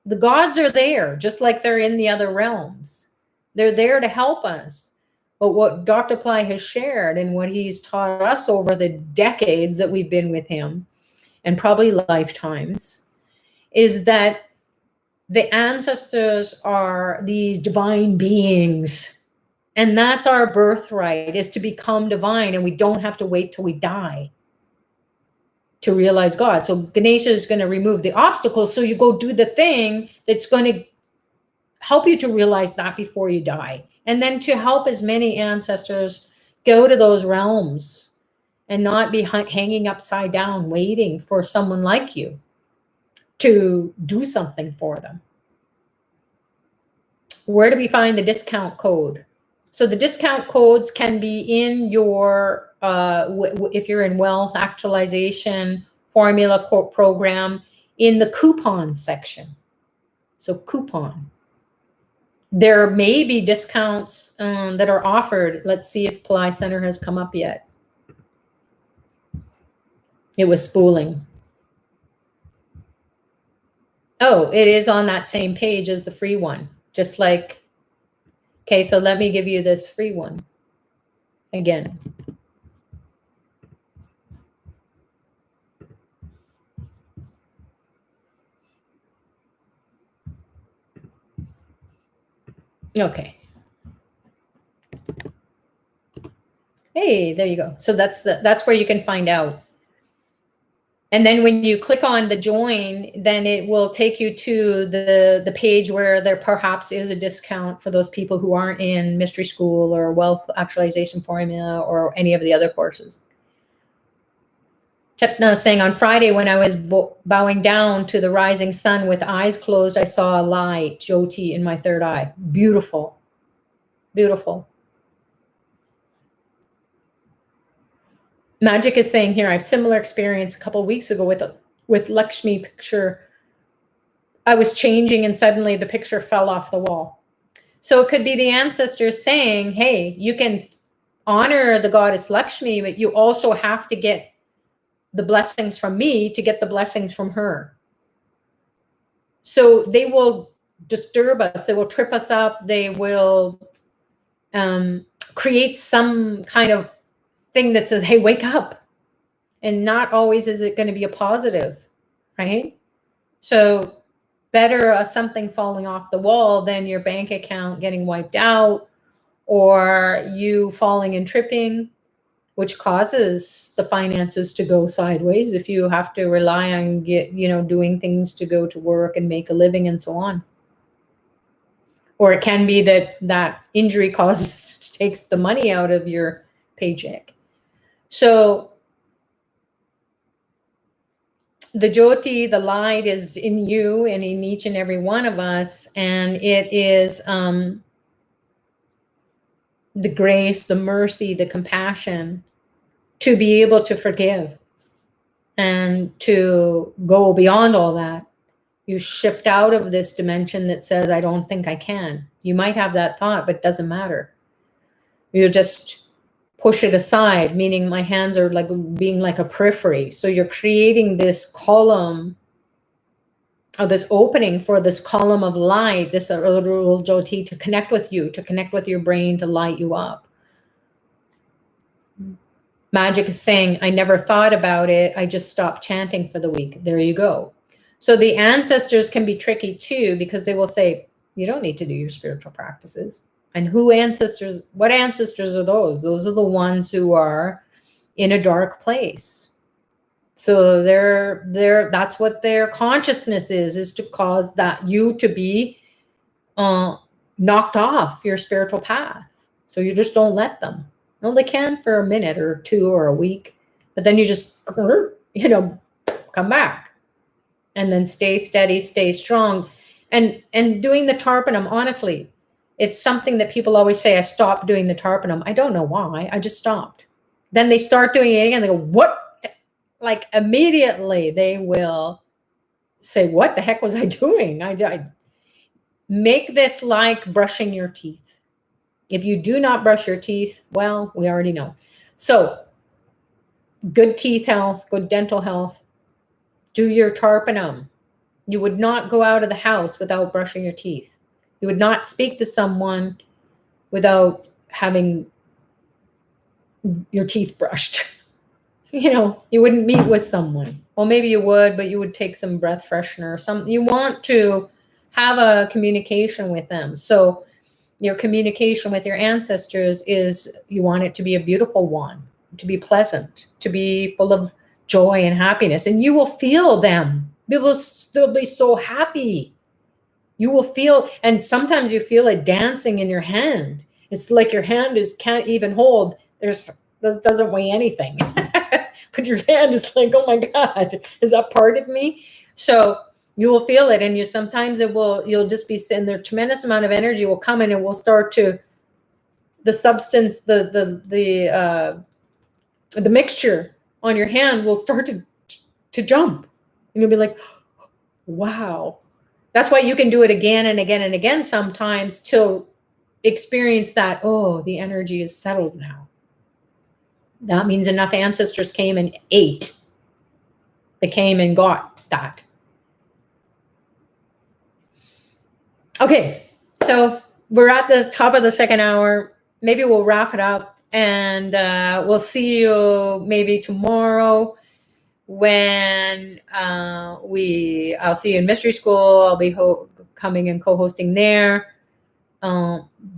The gods are there, just like they're in the other realms. They're there to help us. But what Dr. Ply has shared and what he's taught us over the decades that we've been with him, and probably lifetimes, is that the ancestors are these divine beings. And that's our birthright, is to become divine. And we don't have to wait till we die to realize God. So Ganesha is going to remove the obstacles. So you go do the thing that's going to help you to realize that before you die. And then to help as many ancestors go to those realms and not be hanging upside down waiting for someone like you to do something for them. Where do we find the discount code? So the discount codes can be in your, if you're in wealth actualization formula program, in the coupon section. So coupon. There may be discounts that are offered. Let's see if Pillai Center has come up yet. It was spooling. Oh, it is on that same page as the free one. Just like, okay, so let me give you this free one again. Okay. Hey, there you go. So that's where you can find out. And then when you click on the join, then it will take you to the page where there perhaps is a discount for those people who aren't in Mystery School or Wealth Actualization Formula or any of the other courses. Chetna is saying, on Friday when I was bowing down to the rising sun with eyes closed, I saw a light, Jyoti, in my third eye. Beautiful. Beautiful. Magic is saying here, I have similar experience a couple of weeks ago with Lakshmi picture. I was changing and suddenly the picture fell off the wall. So it could be the ancestors saying, hey, you can honor the goddess Lakshmi, but you also have to get the blessings from me to get the blessings from her. So they will disturb us. They will trip us up. They will create some kind of thing that says, hey, wake up. And not always is it going to be a positive, right? So better something falling off the wall than your bank account getting wiped out or you falling and tripping, which causes the finances to go sideways if you have to rely on doing things to go to work and make a living and so on. Or it can be that injury takes the money out of your paycheck. So the Jyoti, the light, is in you and in each and every one of us. And it is the grace, the mercy, the compassion to be able to forgive and to go beyond all that. You shift out of this dimension that says, I don't think I can. You might have that thought, but it doesn't matter. You just push it aside, meaning my hands are like being like a periphery. So you're creating this column, or this opening for this column of light, this little Jyoti, to connect with you, to connect with your brain, to light you up. Magic is saying, I never thought about it. I just stopped chanting for the week. There you go. So the ancestors can be tricky too, because they will say, you don't need to do your spiritual practices. And what ancestors are those? Those are the ones who are in a dark place. So that's what their consciousness is to cause that you to be knocked off your spiritual path. So you just don't let them. Well, they can for a minute or two or a week, but then you just, come back and then stay steady, stay strong. And doing the Tarpanam, honestly, it's something that people always say, I stopped doing the Tarpanam. I don't know why. I just stopped. Then they start doing it again. They go, what? Like immediately they will say, what the heck was I doing? I make this like brushing your teeth. If you do not brush your teeth, well, we already know. So good teeth health, good dental health, do your Tarpanam. You would not go out of the house without brushing your teeth. You would not speak to someone without having your teeth brushed. You wouldn't meet with someone. Well, maybe you would, but you would take some breath freshener or something. You want to have a communication with them. So your communication with your ancestors is, you want it to be a beautiful one, to be pleasant, to be full of joy and happiness, and you will feel them. They'll be so happy. You will feel, and sometimes you feel it dancing in your hand. It's like your hand can't even hold. That doesn't weigh anything, but your hand is like, oh my God, is that part of me? So you will feel it, and you'll just be sitting there. Tremendous amount of energy will come in, and will start to, the substance, the mixture on your hand will start to jump, and you'll be like, wow. That's why you can do it again and again and again sometimes till experience that, oh, the energy is settled now. That means enough ancestors came and ate. They came and got that. Okay, so we're at the top of the second hour. Maybe we'll wrap it up, and we'll see you maybe tomorrow when I'll see you in Mystery School. I'll be coming and co-hosting there.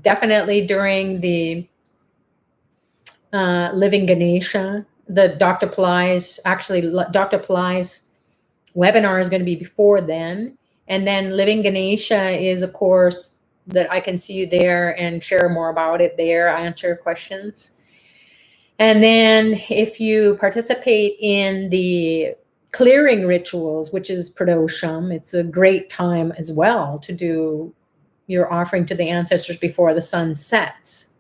Definitely during the Living Ganesha, the Dr. Pillai's webinar is going to be before then. And then Living Ganesha is a course that I can see you there and share more about it there. I answer your questions. And then if you participate in the clearing rituals, which is pradosham, it's a great time as well to do your offering to the ancestors before the sun sets.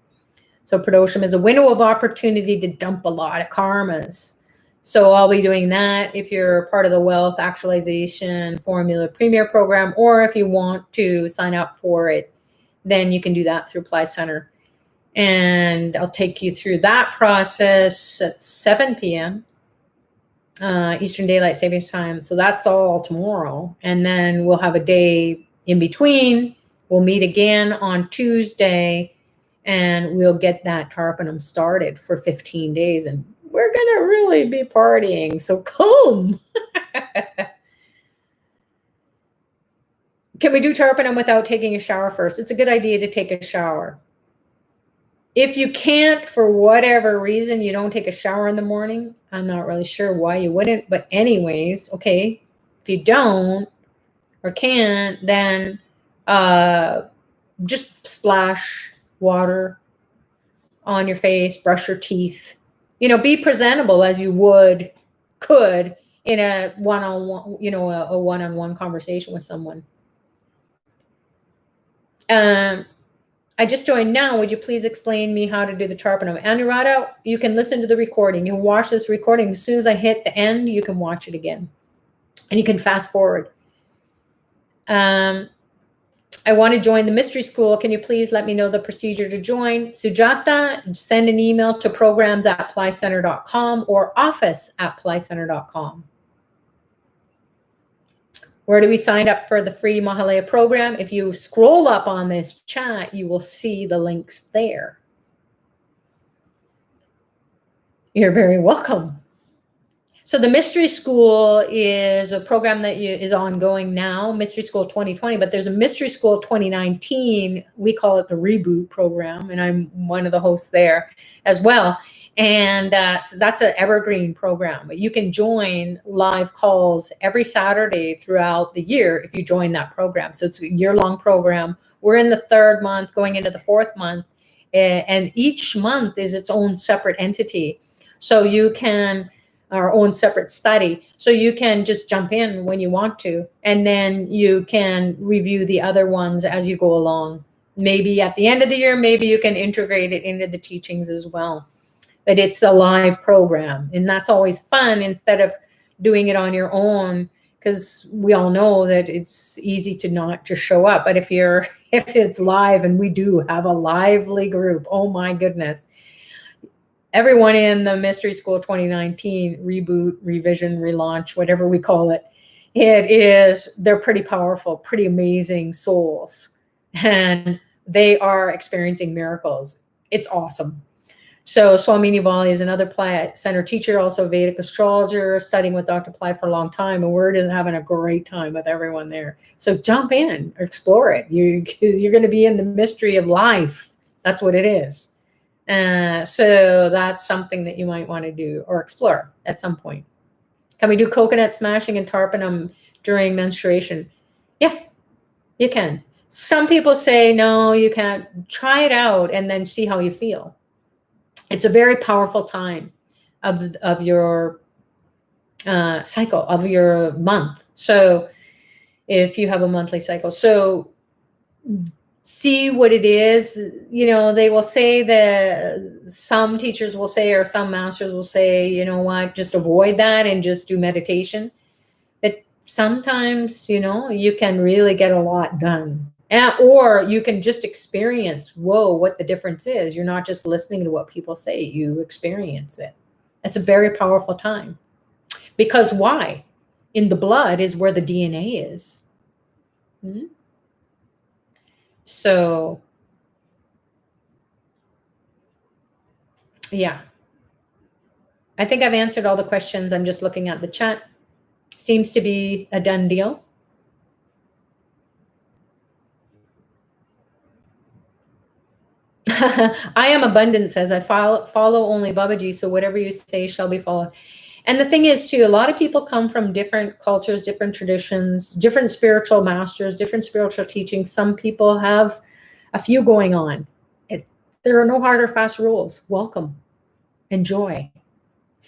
So pradosham is a window of opportunity to dump a lot of karmas. So I'll be doing that if you're part of the Wealth Actualization Formula Premier Program, or if you want to sign up for it, then you can do that through Apply Center. And I'll take you through that process at 7 p.m. Eastern Daylight Savings Time. So that's all tomorrow. And then we'll have a day in between. We'll meet again on Tuesday, and we'll get that Tarpanum started for 15 days. And we're going to really be partying. So come. Can we do Tarpanum without taking a shower first? It's a good idea to take a shower. If you can't, for whatever reason, you don't take a shower in the morning, I'm not really sure why you wouldn't. But anyways, okay, if you don't or can't, then just splash water on your face, brush your teeth. Be presentable as you could in a one-on-one, a one-on-one conversation with someone. I just joined now. Would you please explain me how to do the Tarpanum? Anuradha, you can listen to the recording. You can watch this recording. As soon as I hit the end, you can watch it again. And you can fast forward. I want to join the Mystery School. Can you please let me know the procedure to join? Sujata, send an email to programs@plycenter.com or office@plycenter.com. Where do we sign up for the free Mahalaya program? If you scroll up on this chat, you will see the links there. You're very welcome. So the Mystery School is a program that is ongoing now, Mystery School 2020, but there's a Mystery School 2019. We call it the Reboot program, and I'm one of the hosts there as well. And so that's an evergreen program. You can join live calls every Saturday throughout the year if you join that program. So it's a year-long program. We're in the third month, going into the fourth month, and each month is its own separate entity. So you can, our own separate study. So you can just jump in when you want to, and then you can review the other ones as you go along. Maybe at the end of the year, maybe you can integrate it into the teachings as well. But it's a live program, and that's always fun instead of doing it on your own, because we all know that it's easy to not just show up. But if it's live, and we do have a lively group, oh my goodness. Everyone in the Mystery School 2019 reboot, revision, relaunch, whatever we call it, they're pretty powerful, pretty amazing souls, and they are experiencing miracles. It's awesome. So Swami Nivali is another Ply Center teacher, also Vedic astrologer, studying with Dr. Ply for a long time, and we're just having a great time with everyone there. So jump in, explore it. You're going to be in the mystery of life. That's what it is. So that's something that you might want to do or explore at some point. Can we do coconut smashing and tarpanum during menstruation? Yeah, you can. Some people say, no, you can't. Try it out and then see how you feel. It's a very powerful time of your cycle, of your month. So if you have a monthly cycle, so see what it is. You know, they will say that some teachers will say, or some masters will say, you know what, just avoid that and just do meditation. But sometimes, you know, you can really get a lot done. Or you can just experience, whoa, what the difference is. You're not just listening to what people say, you experience it. It's a very powerful time. Because why? In the blood is where the DNA is. Mm-hmm. So, yeah. I think I've answered all the questions. I'm just looking at the chat. Seems to be a done deal. I am abundant, says I follow only Babaji, so whatever you say shall be followed. And the thing is, too, a lot of people come from different cultures, different traditions, different spiritual masters, different spiritual teachings. Some people have a few going on. There are no hard or fast rules. Welcome. Enjoy.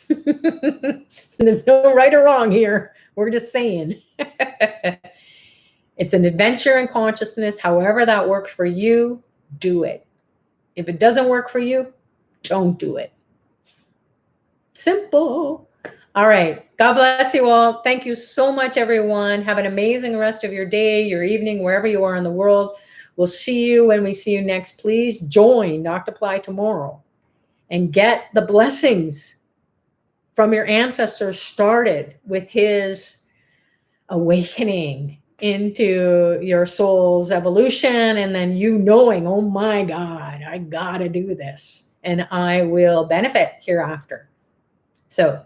There's no right or wrong here. We're just saying. It's an adventure in consciousness. However that works for you, do it. If it doesn't work for you, don't do it. Simple. All right. God bless you all. Thank you so much, everyone. Have an amazing rest of your day, your evening, wherever you are in the world. We'll see you when we see you next. Please join Dr. Ply tomorrow and get the blessings from your ancestors started with his awakening into your soul's evolution, and then you knowing, oh my God, I gotta do this and I will benefit hereafter. So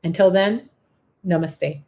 until then, namaste.